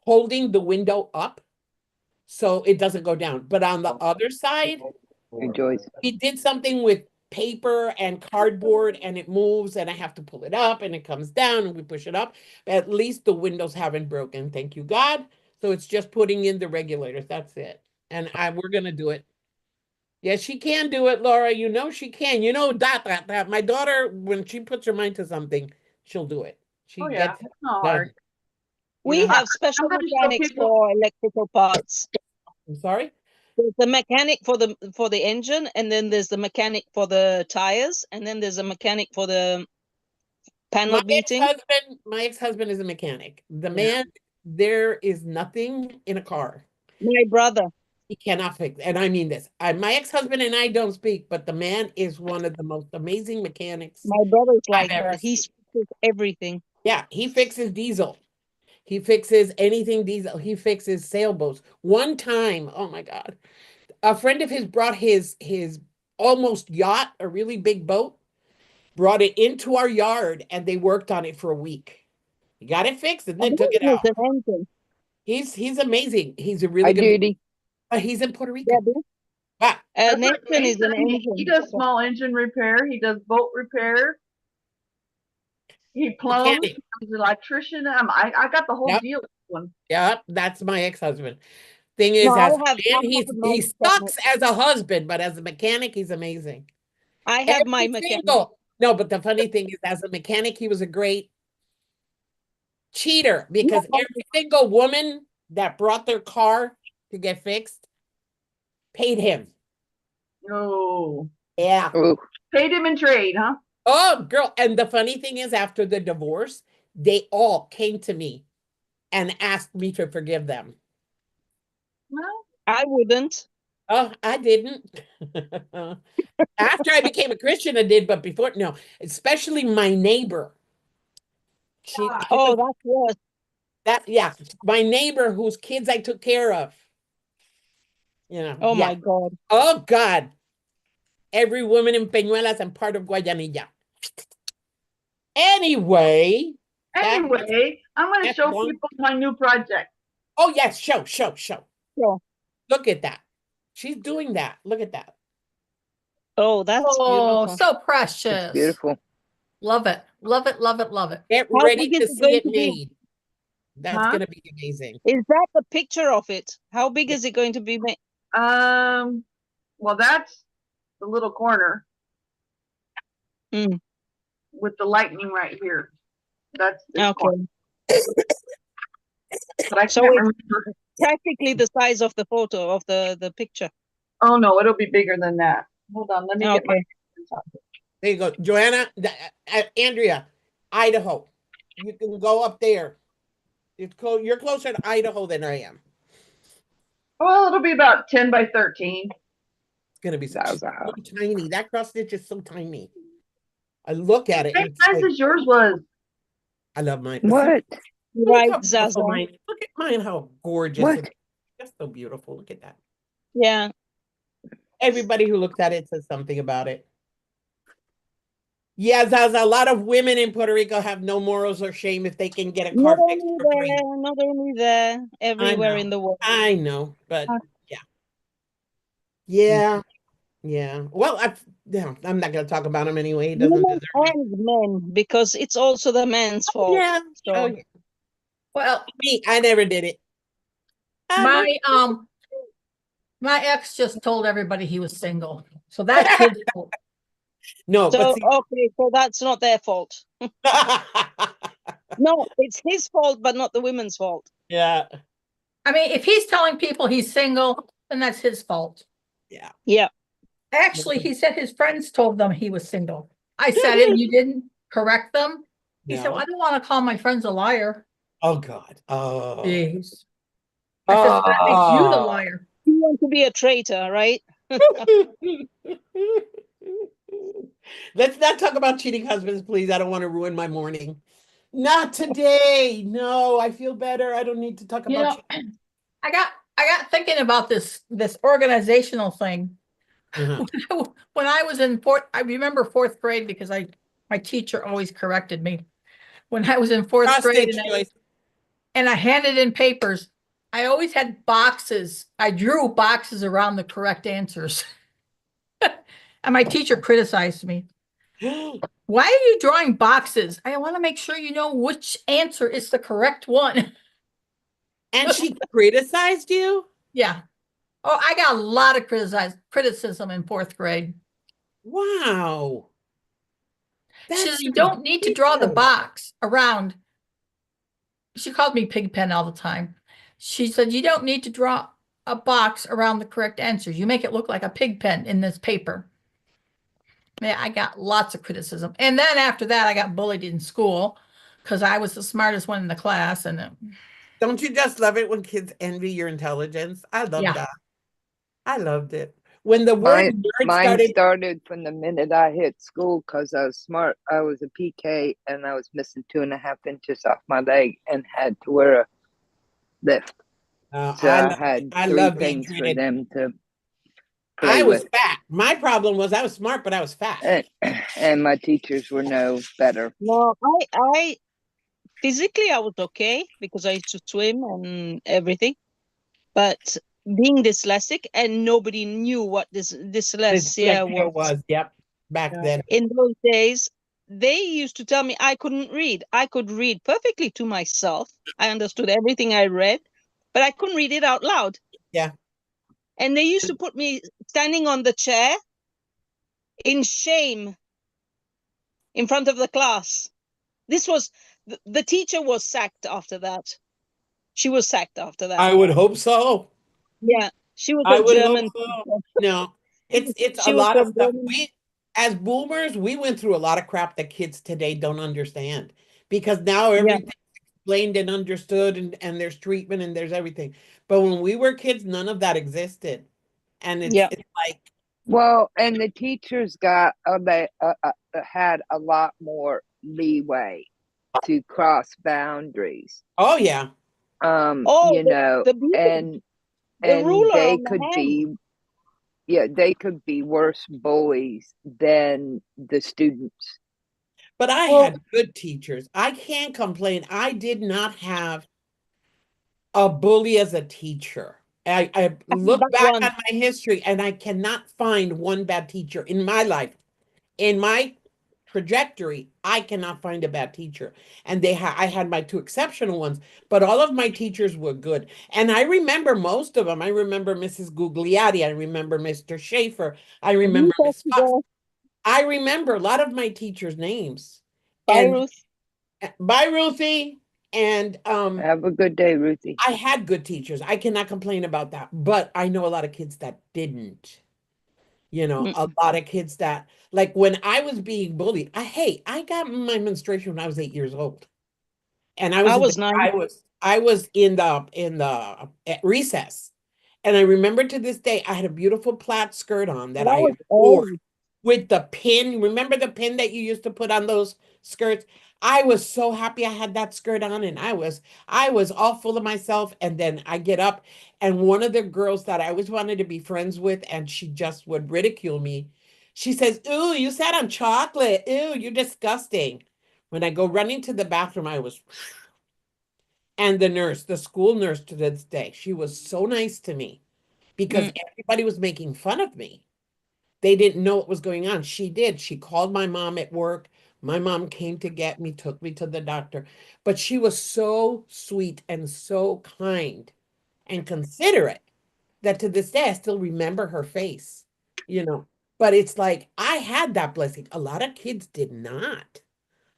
holding the window up so it doesn't go down. But on the other side, Hey, Joyce. he did something with paper and cardboard and it moves and I have to pull it up and it comes down and we push it up. At least the windows haven't broken. Thank you, God. So it's just putting in the regulators. That's it. And we're going to do it. Yes, she can do it, Laura. You know she can. You know that. My daughter, when she puts her mind to something, she'll do it. She Oh yeah, gets it's not done. hard. We You know, have special I'm gonna show mechanics people- for electrical parts. I'm sorry? There's the mechanic for the engine, and then there's the mechanic for the tires, and then there's a mechanic for the panel beating. My ex-husband is a mechanic. The man, there is nothing in a car My brother. he cannot fix. And I mean this. My ex-husband and I don't speak, but the man is one of the most amazing mechanics. My brother's like ever that. He seen. fixes everything. Yeah, he fixes diesel. He fixes anything diesel. He fixes sailboats. One time, oh my God, a friend of his brought his almost yacht, a really big boat, brought it into our yard, and they worked on it for a week. He got it fixed and then took it out. An engine. He's amazing. He's a really Hi, good. Judy. He's in Puerto Rico. Debbie, Ah, an That's what engine is an Jason, engine. He does small engine repair. He does boat repair. He plumbs. mechanic. He's an electrician. I got the whole Yep. deal. One. Yeah, that's my ex-husband. Thing is, No, I as a have- man, I have my he mechanic. sucks as a husband, but as a mechanic, he's amazing. I have my Every mechanic. single- No, but the funny thing is, as a mechanic, he was a great cheater because every single woman that brought their car to get fixed paid him. Oh, Yeah. Oh, paid him in trade, huh? Oh, girl. And the funny thing is, after the divorce, they all came to me and asked me to forgive them. Well, I wouldn't. Oh, I didn't. After I became a Christian, I did, but before, no, especially my neighbor. She, Oh, that's worse. yeah, my neighbor whose kids I took care of. You know, Oh yeah. my God. Oh God. Every woman in Peñuelas and part of Guayanilla. Anyway. anyway, I'm going to that's show long. people my new project. Oh yes, show. Yeah. Look at that. She's doing that. Look at that. Oh, that's Oh, beautiful. so it's precious. beautiful. Love it. Love it. Love it. Love it. Get How ready big to is it see going it to be? made. That's Huh? gonna be amazing. Is that the picture of it? How big is it going to be made? Well, that's the little corner Mm. with the lightning right here. That's this corner. Okay. But I So can't it's- remember. Practically the size of the photo of the picture. Oh no, it'll be bigger than that. Hold on, let me get my. Okay. There you go. Joanna, Andrea, Idaho. You can go up there. You're closer to Idaho than I am. Well, it'll be about 10 by 13. It's gonna be so Zaza. tiny. That cross stitch is so tiny. I look at it and Same it's size like, as yours was. I love mine. But see, What? look Right, how beautiful Zaza. mine. Look at mine, how gorgeous What? it is. Just so beautiful. Look at that. Yeah. Everybody who looks at it says something about it. Yeah, Zaza, a lot of women in Puerto Rico have no morals or shame if they can get a Not car fixed only for free. there, not only there, everywhere in the world. I know, but Uh, yeah. Yeah. Yeah. Well, I'm not going to talk about him anyway. He doesn't Women deserve it. and men, because it's also the man's fault. Yeah. So Oh, yeah. Well, Me, I never did it. I never- my ex just told everybody he was single. So that's his fault. No, but so see, okay, so that's not their fault. No, it's his fault, but not the women's fault. yeah. I mean, if he's telling people he's single, then that's his fault. Yeah. Yeah. Actually, he said his friends told them he was single. I said it, and you didn't correct them. He said, No. well, I don't want to call my friends a liar. Oh God. Oh. Jeez. I said, so that makes you the liar. You want to be a traitor, right? Let's not talk about cheating husbands, please. I don't want to ruin my morning. Not today. No, I feel better. I don't need to talk You about know, I got thinking about this organizational thing. Uh-huh. When I was I remember fourth grade because my teacher always corrected me. When I was in fourth grade Cross-stitch, Joyce. and I handed in papers, I always had boxes. I drew boxes around the correct answers. And my teacher criticized me. Why are you drawing boxes? I want to make sure you know which answer is the correct one. And she criticized you? Yeah. Oh, I got a lot of criticism in fourth grade. Wow. She says, That's you don't need to draw the ridiculous. box around. She called me Pigpen all the time. She said, you don't need to draw a box around the correct answers. You make it look like a pig pen in this paper. Yeah, I got lots of criticism. And then after that, I got bullied in school because I was the smartest one in the class. And Don't you just love it when kids envy your intelligence? I love yeah, that. I loved it. When the word nerd Mine started, started from the minute I hit school because I was smart. I was a PK and I was missing 2.5 inches off my leg and had to wear a lift. So I had I 3 love being things for treated. them to I play was with. fat. My problem was I was smart, but I was fat. And my teachers were no better. No, I physically I was okay because I used to swim and everything, but being dyslexic and nobody knew what this dyslexia Dyslexia was. was, yep, back then. In those days, they used to tell me I couldn't read. I could read perfectly to myself. I understood everything I read, but I couldn't read it out loud. Yeah. And they used to put me standing on the chair in shame in front of the class. This was the teacher was sacked after that. She was sacked after that. I would hope so. Yeah, she was I a would German hope so. teacher. No, it's She a was lot a of stuff. German. We, as boomers, we went through a lot of crap that kids today don't understand because now Yeah, everything's explained and understood and there's treatment and there's everything. But when we were kids, none of that existed. And yeah. it's like, Well, and the teachers got they had a lot more leeway to cross boundaries. oh yeah. Oh, You know, the beating, and the ruler they on the could hand. be, yeah, they could be worse bullies than the students. But I Well, had good teachers. I can't complain. I did not have a bully as a teacher. I look that back one. on my history and I cannot find one bad teacher in my life. In my trajectory, I cannot find a bad teacher. And I had my two exceptional ones, but all of my teachers were good. And I remember most of them. I remember Mrs. Gugliati. I remember Mr. Schaefer. I remember Miss Fox. I remember a lot of my teachers' names. Bye, And Ruth. bye, Ruthie. And Have a good day, Ruthie. I had good teachers. I cannot complain about that. But I know a lot of kids that didn't. You know, a lot of kids that, like when I was being bullied, I got my menstruation when I was 8 years old. And I was 9. I was in the at recess. And I remember to this day, I had a beautiful plaid skirt on that I I was wore. 8. with the pin. Remember the pin that you used to put on those skirts? I was so happy I had that skirt on, and I was all full of myself. And then I get up, and one of the girls that I always wanted to be friends with, and she just would ridicule me. She says, "Ooh, you sat on chocolate. Ooh, you're disgusting." When I go running to the bathroom, I was, and the nurse, the school nurse to this day, she was so nice to me because everybody was making fun of me. They didn't know what was going on. She did. She called my mom at work. My mom came to get me, took me to the doctor. But she was so sweet and so kind and considerate that to this day I still remember her face, you know. But it's like I had that blessing. A lot of kids did not.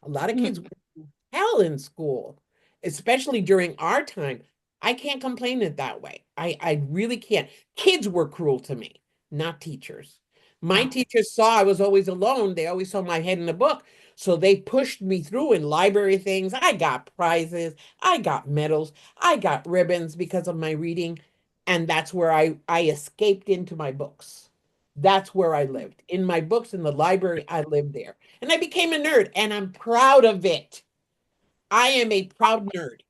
A lot of kids went through hell in school, especially during our time. I can't complain it that way. I really can't. Kids were cruel to me, not teachers. My teachers saw I was always alone. They always saw my head in the book. So they pushed me through in library things. I got prizes. I got medals. I got ribbons because of my reading. And that's where I escaped into my books. That's where I lived. In my books in the library, I lived there. And I became a nerd, and I'm proud of it. I am a proud nerd.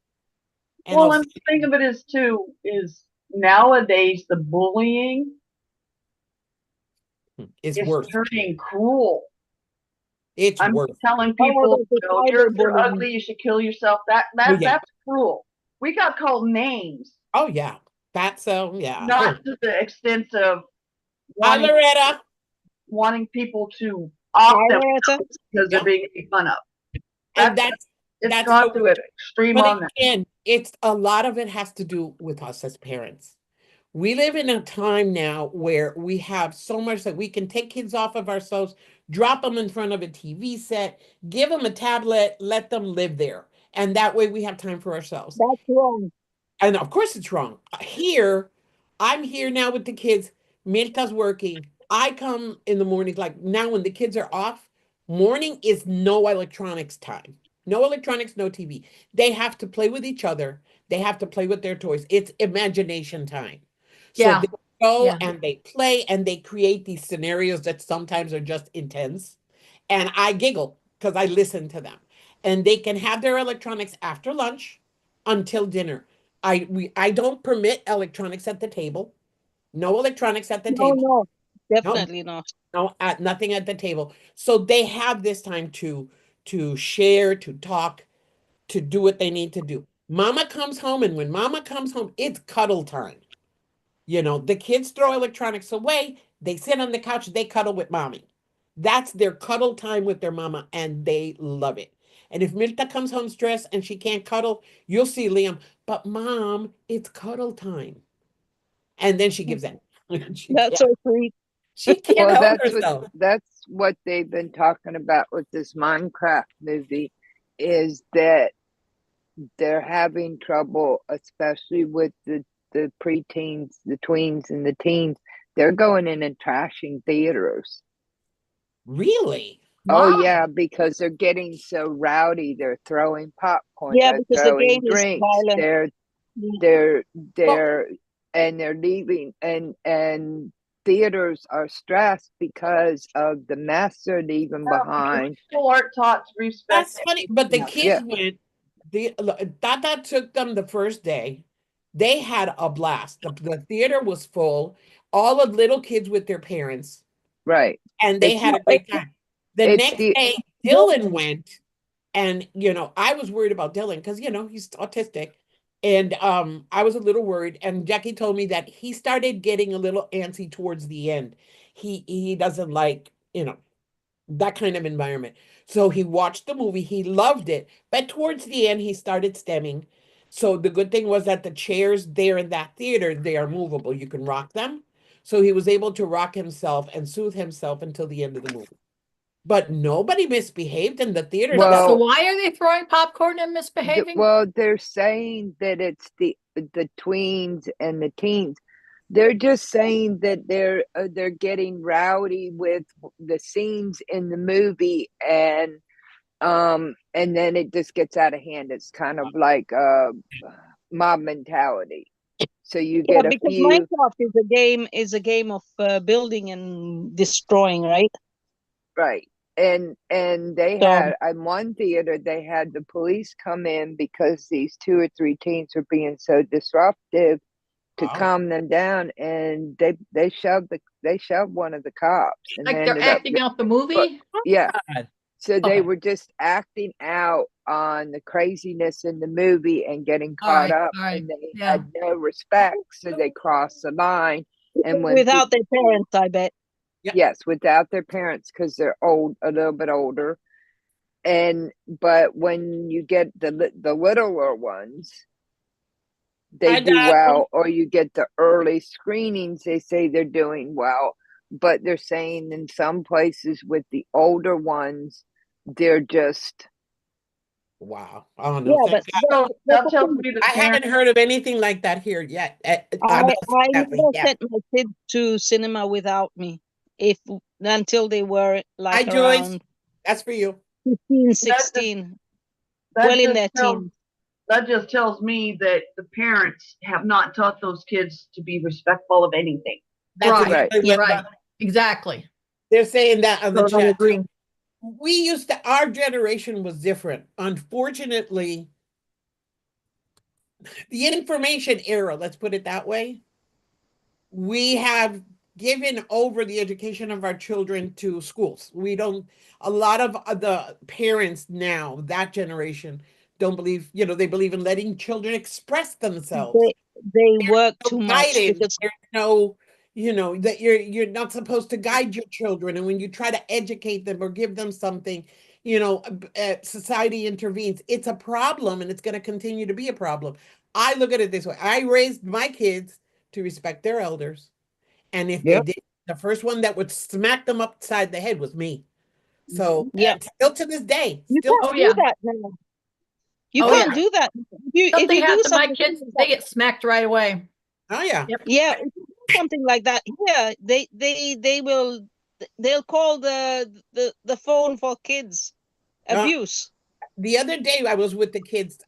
And Well, and the thing of it is too, is nowadays the bullying it's is worse. turning cruel. It's I'm worse. telling Oh, people, there's you know, a you're cyberbullying. ugly, you should kill yourself. Oh, yeah. That's cruel. We got called names, Oh, yeah. Fatso, yeah. not to the extent of Hi, wanting Loretta. people to off Hi, themselves Loretta. because they're Yeah. being made fun of. And It's that's gone how to an extreme but on that. again, it's a lot of it has to do with us as parents. We live in a time now where we have so much that we can take kids off of ourselves, drop them in front of a TV set, give them a tablet, let them live there. And that way we have time for ourselves. That's wrong. And of course it's wrong. Here, I'm here now with the kids. Mirta's working. I come in the mornings, like now when the kids are off, morning is no electronics time. No electronics, no TV. They have to play with each other. They have to play with their toys. It's imagination time. So Yeah. they go Yeah. and they play and they create these scenarios that sometimes are just intense. And I giggle because I listen to them. And they can have their electronics after lunch until dinner. I don't permit electronics at the table. No electronics at the No, table. no, No, definitely not. no, nothing at the table. So they have this time to share, to talk, to do what they need to do. Mama comes home, and when mama comes home, it's cuddle time. You know, the kids throw electronics away, they sit on the couch, they cuddle with mommy. That's their cuddle time with their mama, and they love it. And if Milta comes home stressed and she can't cuddle, you'll see Liam, but mom, it's cuddle time. And then she gives in. That's so sweet. She can't Well, help herself. that's what they've been talking about with this Minecraft movie, is that they're having trouble, especially with the preteens, the tweens, and the teens. They're going in and trashing theaters. Really? Oh Why? yeah, because they're getting so rowdy. They're throwing popcorn. Yeah, They're because the throwing game is drinks. violent. They're Well, and they're leaving, and theaters are stressed because of the mess they're leaving behind. People aren't taught to respect that's funny. But the it. kids went, Tata took them the first day. They had a blast. The theater was full, all of little kids with their parents, Right. and they It's had a great time. The it's next the day, Dylan went, and I was worried about Dylan because he's autistic, and I was a little worried. And Jackie told me that he started getting a little antsy towards the end. He doesn't like that kind of environment. So he watched the movie, he loved it, but towards the end he started stemming. So the good thing was that the chairs there in that theater, they are movable. You can rock them. So he was able to rock himself and soothe himself until the end of the movie. But nobody misbehaved in the theater. So, Well, why are they throwing popcorn and misbehaving? well, they're saying that it's the tweens and the teens. They're just saying that they're getting rowdy with the scenes in the movie, and then it just gets out of hand. It's kind of like mob mentality. So you Yeah, get a because few. Minecraft is a game of building and destroying, right? Right. And they So had in one theater they had the police come in because these 2 or 3 teens were being so disruptive to Wow. calm them down, and they shoved one of the cops and Like they're ended up acting out the movie? yeah. God. So they Okay. were just acting out on the craziness in the movie and getting All caught right, up, all right. and they Yeah. had no respect, so they crossed the line. And when without their parents, I bet. yes, without their parents because they're a little bit older. But when you get the littler ones, they Hi, do Donald. well, or you get the early screenings, they say they're doing well. But they're saying in some places with the older ones, they're just Wow. Oh no, Yeah, thank but God. So that tells me the I haven't parents. heard of anything like that here yet. I Not sadly, never yeah. sent my kids to cinema without me, if until they were Hi, like Joyce. around That's for you. 15, That 16, that well in just their tells teens. that just tells me that the parents have not taught those kids to be respectful of anything. That's Right. exactly Yeah. what Right. Exactly. they're saying that on the Totally chat agree. too. Our generation was different. Unfortunately, the information era, let's put it that way, we have given over the education of our children to schools. We don't, a lot of the parents now, that generation, don't believe, they believe in letting children express themselves. They work No too much guidance. because There's no, that you're not supposed to guide your children. And when you try to educate them or give them something, society intervenes. It's a problem, and it's going to continue to be a problem. I look at it this way. I raised my kids to respect their elders. And if they yep. did, the first one that would smack them upside the head was me. So, yeah, and still to this day, you still, Oh can't do yeah. that now. You Oh can't yeah. do that. If Something you do happens to my something kids, like they that, get smacked right away. oh yeah. Yep. yeah, if you do something like that, yeah, they'll call the phone for kids Uh, abuse. the other day I was with the kids,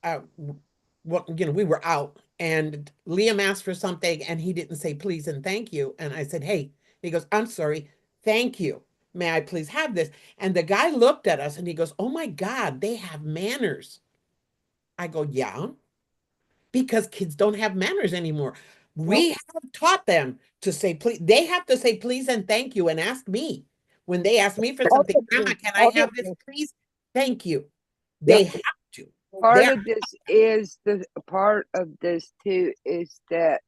we were out and Liam asked for something and he didn't say please and thank you. And I said, hey, he goes, I'm sorry, thank you. May I please have this? And the guy looked at us and he goes, oh my God, they have manners. I go, yeah, because kids don't have manners anymore. We have taught them to say please. They have to say please and thank you and ask me. When they ask me for something, Grandma, Obviously, can I have this, obviously. please? Thank you. They Yep. have to. Part They're of this is the part of this too is that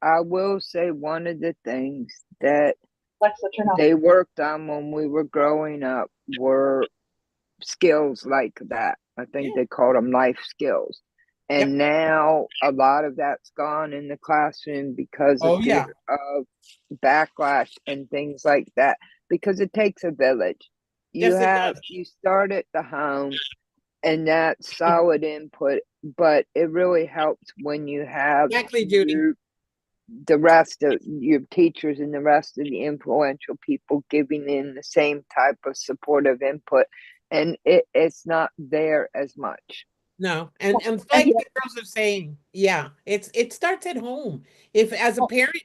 I will say one of the things that Alexa, turn off. they worked on when we were growing up were skills like that. I think Yeah. they called them life skills. And now a lot of that's gone in the classroom because of Oh yeah. fear of backlash and things like that. Because it takes a village. Yes, it does. You start at the home, and that's solid input, but it really helps when you have Exactly, Judy. the rest of your teachers and the rest of the influential people giving in the same type of supportive input, and it's not there as much. No, and And like the girls are saying, yeah, it starts at home. If as a parent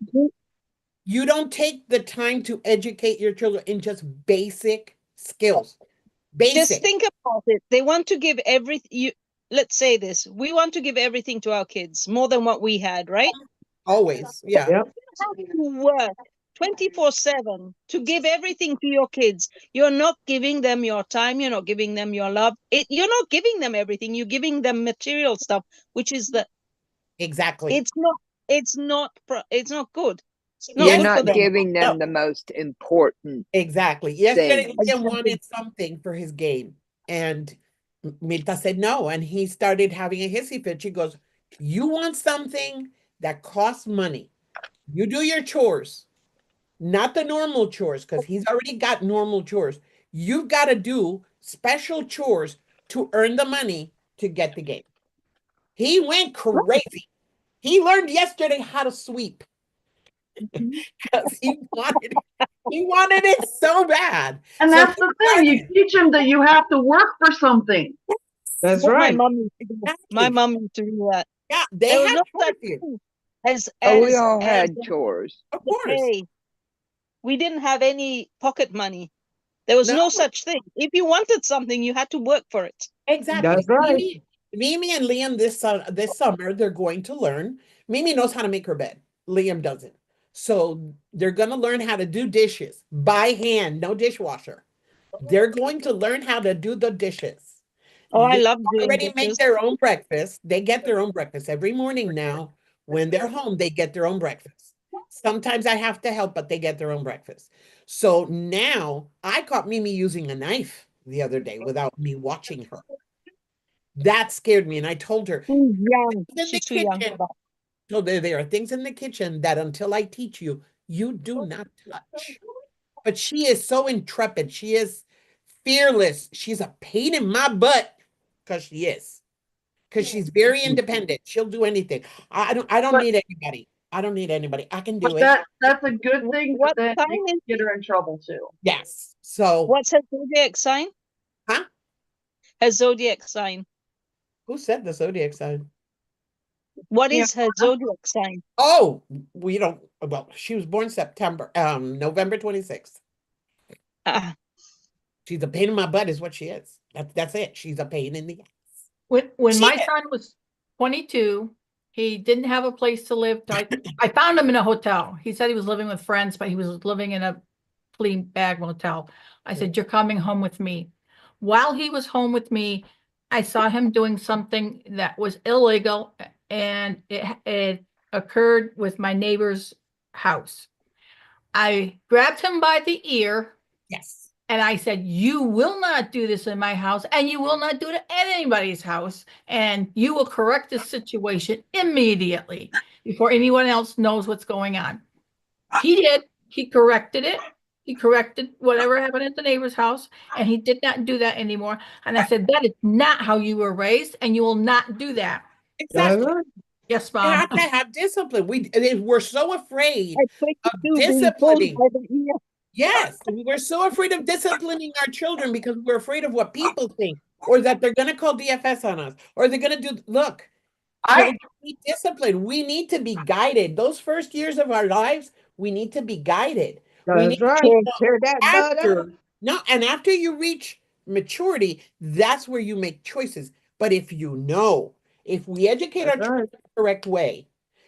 you don't take the time to educate your children in just basic skills, just basic, think about it. They want to give everything. Let's say this: we want to give everything to our kids more than what we had, right? always, yeah, Yep. You have to work 24/7 to give everything to your kids. You're not giving them your time. You're not giving them your love. You're not giving them everything. You're giving them material stuff, which is exactly. it's not. It's not good. It's not You're good for not Yesterday, them. giving them no, the most important exactly. Yesterday, things. Liam Exactly. wanted something for his game, and Milta said no, and he started having a hissy fit. She goes, "You want something that costs money? You do your chores." Not the normal chores, because he's already got normal chores. You've got to do special chores to earn the money to get the game. He went crazy. He learned yesterday how to sweep because he wanted it so bad. And So that's he the thing. You started. teach them that you have to work for something. That's What my right. mom used to do. My Exactly. mom used to do that. Yeah, they There was have no chores such here. thing Oh, we all had chores. Of the course. pay. We didn't have any pocket money. There was No. no such thing. If you wanted something, you had to work for it. Exactly. That's right. Mimi and Liam this summer, they're going to learn. Mimi knows how to make her bed. Liam doesn't. So they're going to learn how to do dishes by hand, no dishwasher. They're going to learn how to do the dishes. Oh, I They love doing already make dishes. their own breakfast. They get their own breakfast every morning now. When they're home, they get their own breakfast. Sometimes I have to help, but they get their own breakfast. So now I caught Mimi using a knife the other day without me watching her. That scared me. And I told her, She's young. in the She's too young for kitchen, that. so there are things in the kitchen that until I teach you, you do not touch. But she is so intrepid. She is fearless. She's a pain in my butt because she is. Because she's very independent. She'll do anything. I don't need anybody. I don't need anybody. I can do But it. that's a good thing, but What then sign you is get her in trouble too. Yes. So, what's her zodiac sign? huh? Her zodiac sign. Who said the zodiac sign? What Yeah. is her zodiac sign? Oh, we don't. Well, she was born November 26th. Ah, She's a pain in my butt, is what she is. That's it. She's a pain in the ass. When my She- son was 22, he didn't have a place to live. I found him in a hotel. He said he was living with friends, but he was living in a flea bag motel. I said, "You're coming home with me." While he was home with me, I saw him doing something that was illegal, and it occurred with my neighbor's house. I grabbed him by the ear Yes. and I said, "You will not do this in my house, and you will not do it at anybody's house, and you will correct this situation immediately before anyone else knows what's going on." He did. He corrected it. He corrected whatever happened at the neighbor's house, and he did not do that anymore. And I said, "That is not how you were raised, and you will not do that." That's Exactly. right. Yes, You Mom. have to have discipline. We're so afraid at of 22 being pulled disciplining. by the ear. Yes, we're so afraid of disciplining our children because we're afraid of what people think, or that they're going to call DFS on us, or they're going to do. Look, children need discipline. We need to be guided. Those first years of our lives, we need to be guided. We need That's to right. be Tear that bud after. up. No, and after you reach maturity, that's where you make choices. But if we educate our That's children right. the correct way,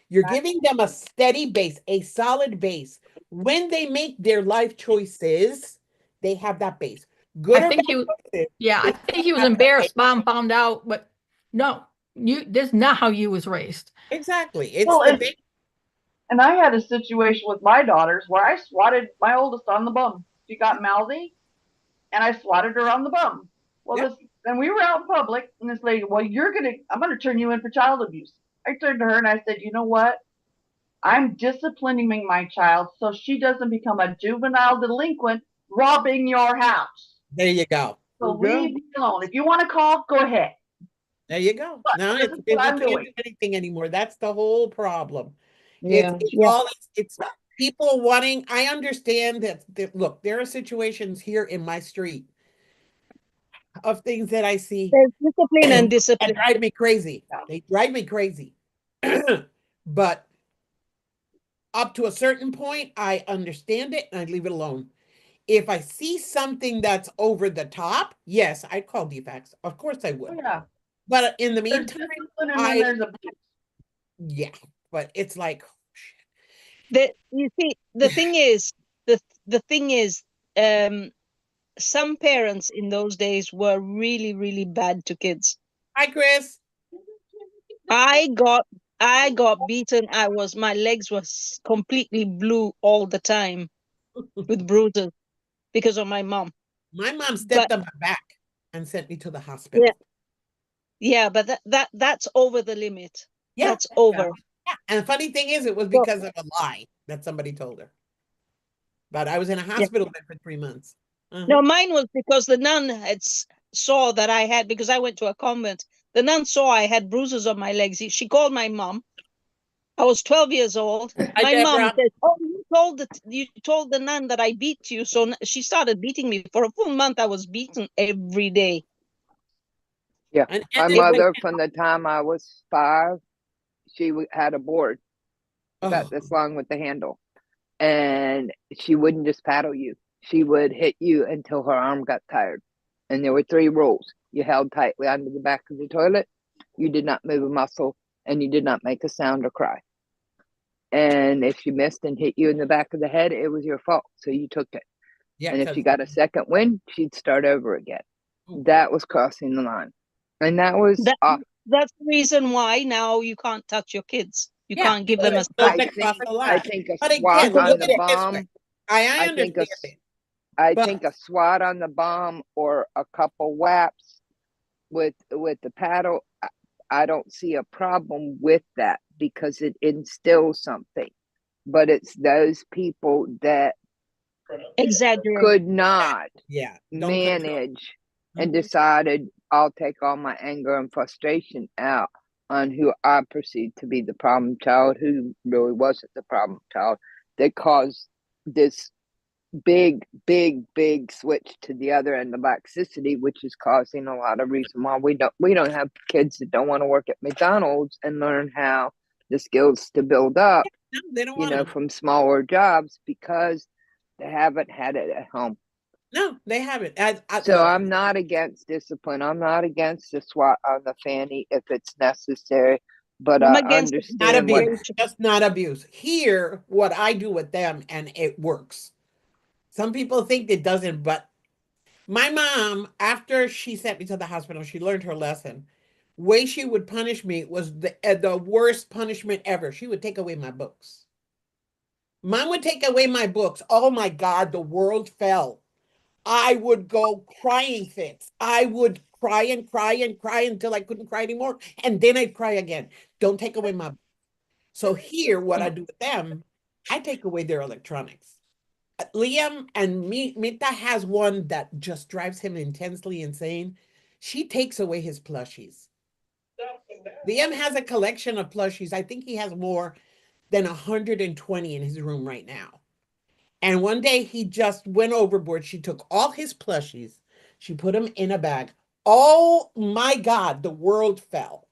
you're giving them a steady base, a solid base. When they make their life choices, they have that base. Good I or think he was, bad. yeah, I think he was have that embarrassed. base. Mom found out, but no, this is not how you was raised. Exactly. It's Well, the base. and I had a situation with my daughters where I swatted my oldest on the bum. She got mouthy, and I swatted her on the bum. Well, Yep. and we were out in public, and this lady, "Well, I'm gonna turn you in for child abuse." I turned to her and I said, "You know what? I'm disciplining my child so she doesn't become a juvenile delinquent robbing your house. There you go. So There you go. leave me alone. If you want to call, go ahead." There you go. But No, this is what we I'm can't doing. do anything anymore. That's the whole problem. Yeah, It's yeah. all it's people wanting. I understand that. Look, there are situations here in my street of things that I see There's discipline and that discipline. drive me crazy. They drive me crazy. But up to a certain point, I understand it and I leave it alone. If I see something that's over the top, yes, I'd call defects. Of course I Oh, would. yeah. But in the There's meantime, discipline and then there's abuse. yeah, but it's like, You see, the thing is, some parents in those days were really, really bad to kids. hi, Chris. I got beaten. My legs was completely blue all the time with bruises because of my mom. My mom stepped But on my back and sent me to the hospital. yeah, but that's over the limit. Yeah, That's over. yeah. And the funny thing is, it was So, because of a lie that somebody told her. But I was in a yeah. hospital bed for 3 months. No, mine was because the nun saw that I had, because I went to a convent. The nun saw I had bruises on my legs. She called my mom. I was 12 years old. Hi, My mom Deborah. said, "Oh, you told the nun that I beat you." So she started beating me. For a full month, I was beaten every day. Yeah. And My it mother, from the time I was 5, she had a board about oh, this long with the handle, and she wouldn't just paddle you. she would hit you until her arm got tired. And there were 3 rules. You held tightly onto the back of the toilet, you did not move a muscle, and you did not make a sound or cry. And if she missed and hit you in the back of the head, it was your fault. So you took it. Yeah, And if 'cause- she got a second win, she'd start over again. That was crossing the line. And that was That's the reason why now you can't touch your kids. You Yeah, can't give so them a it's not I that cross think, the line. I think a But swat again, on look the at it this way. bomb. I I think a, understand it. I But- think a swat on the bomb or a couple whaps with the paddle, I don't see a problem with that because it instills something. But it's those people that exaggerate. could not Yeah, don't control. manage and Mhm. decided I'll take all my anger and frustration out on who I perceived to be the problem child, who really wasn't the problem child, that caused this big switch to the other end of toxicity, which is causing a lot of reason why we don't have kids that don't want to work at McDonald's and learn how the skills to build up, No, they don't you want know, to. from smaller jobs because they haven't had it at home. No, they haven't. So look, I'm not against discipline. I'm not against the SWAT on the fanny if it's necessary, but I'm I against it. not understand what. abuse, just not abuse. Here, what I do with them, and it works. Some people think it doesn't, but my mom, after she sent me to the hospital, she learned her lesson. Way she would punish me was the worst punishment ever. She would take away my books. Mom would take away my books. Oh my God, the world fell. I would go crying fits. I would cry and cry and cry until I couldn't cry anymore. And then I'd cry again. Don't take away my. So here, what I do with them, I take away their electronics. Liam and Mita has one that just drives him intensely insane. She takes away his plushies. Liam has a collection of plushies. I think he has more than 120 in his room right now. And one day he just went overboard. She took all his plushies. She put them in a bag. Oh my God, the world fell.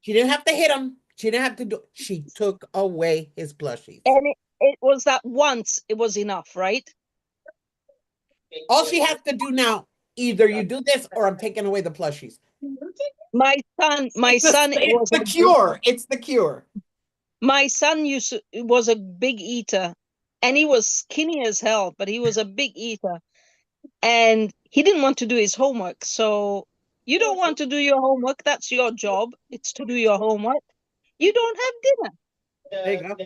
She didn't have to hit him. She didn't have to do. She took away his plushies. And it was that once it was enough, right? All she has to do now, either you do this or I'm taking away the plushies. My son, it was It's the cure. It's the cure. my son was a big eater, and he was skinny as hell, but he was a big eater, and he didn't want to do his homework. So you don't want to do your homework, that's your job. It's to do your homework. You don't have dinner. There you go.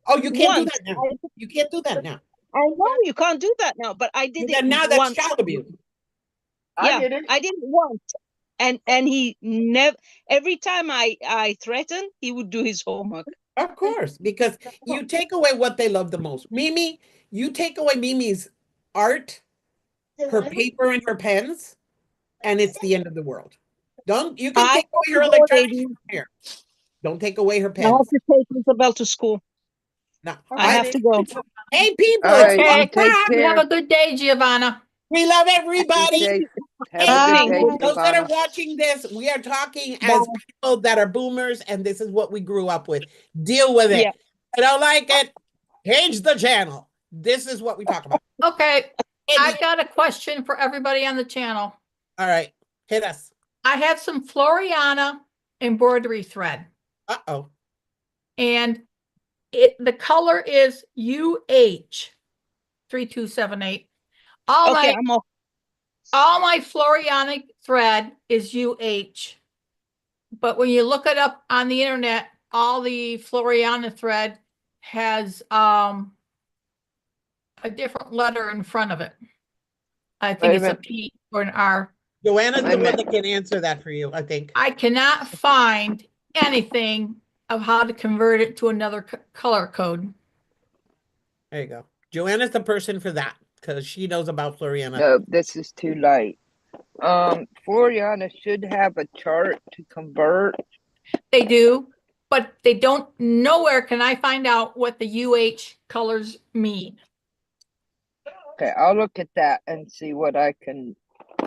Oh, you can't do Once, that now. You can't do that now. I know you can't do that now, but I did it Now that's once. child abuse. Yeah, I did it. I did it once. And he never, every time I threatened, he would do his homework. Of course, because you take away what they love the most. Mimi, you take away Mimi's art, her paper and her pens, and it's the end of the world. You can I take away her have to go, electronics lady. from here. Don't take away her I have pens. to take Isabel to school. No, I have to go. Hey people, All it's right, one you take o'clock. You have care. a good day, Giovanna. We love Be everybody. safe. Have Hey, a good day, those that are Giovanna. watching this, we are talking as people that are boomers, and this is what we grew up with. Deal with it. Yeah. I don't like it. Change the channel. This is what we talk about. Okay, Hey, I got a question for everybody on the channel. all right, hit us. I have some Floriana embroidery thread, Uh-oh. and the color is UH 3278. Okay, I'm off. All my Floriana thread is UH. But when you look it up on the internet, all the Floriana thread has a different letter in front of it. I think Wait a it's a minute. P or an R. Joanna's Wait the a one minute. that can answer that for you, I think. I cannot find anything of how to convert it to another color code. There you go. Joanna's the person for that because she knows about Floriana. No, this is too light. Floriana should have a chart to convert. They do, but they don't. Nowhere can I find out what the UH colors mean. Okay, I'll look at that and see what I can.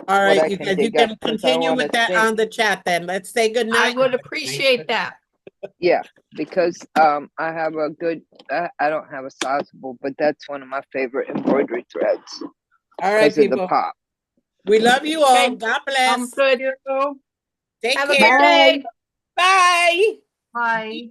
All right, I you can guys, you dig up, can 'cause I continue wanna with that think. on the chat then. Let's say good I night. would appreciate that. Yeah, because I have a good. I don't have a sizable, but that's one of my favorite embroidery threads All right, because of the people. pop. We love you all. Okay. God bless. Good. You. Take Have a care. good day. Bye. Bye. Be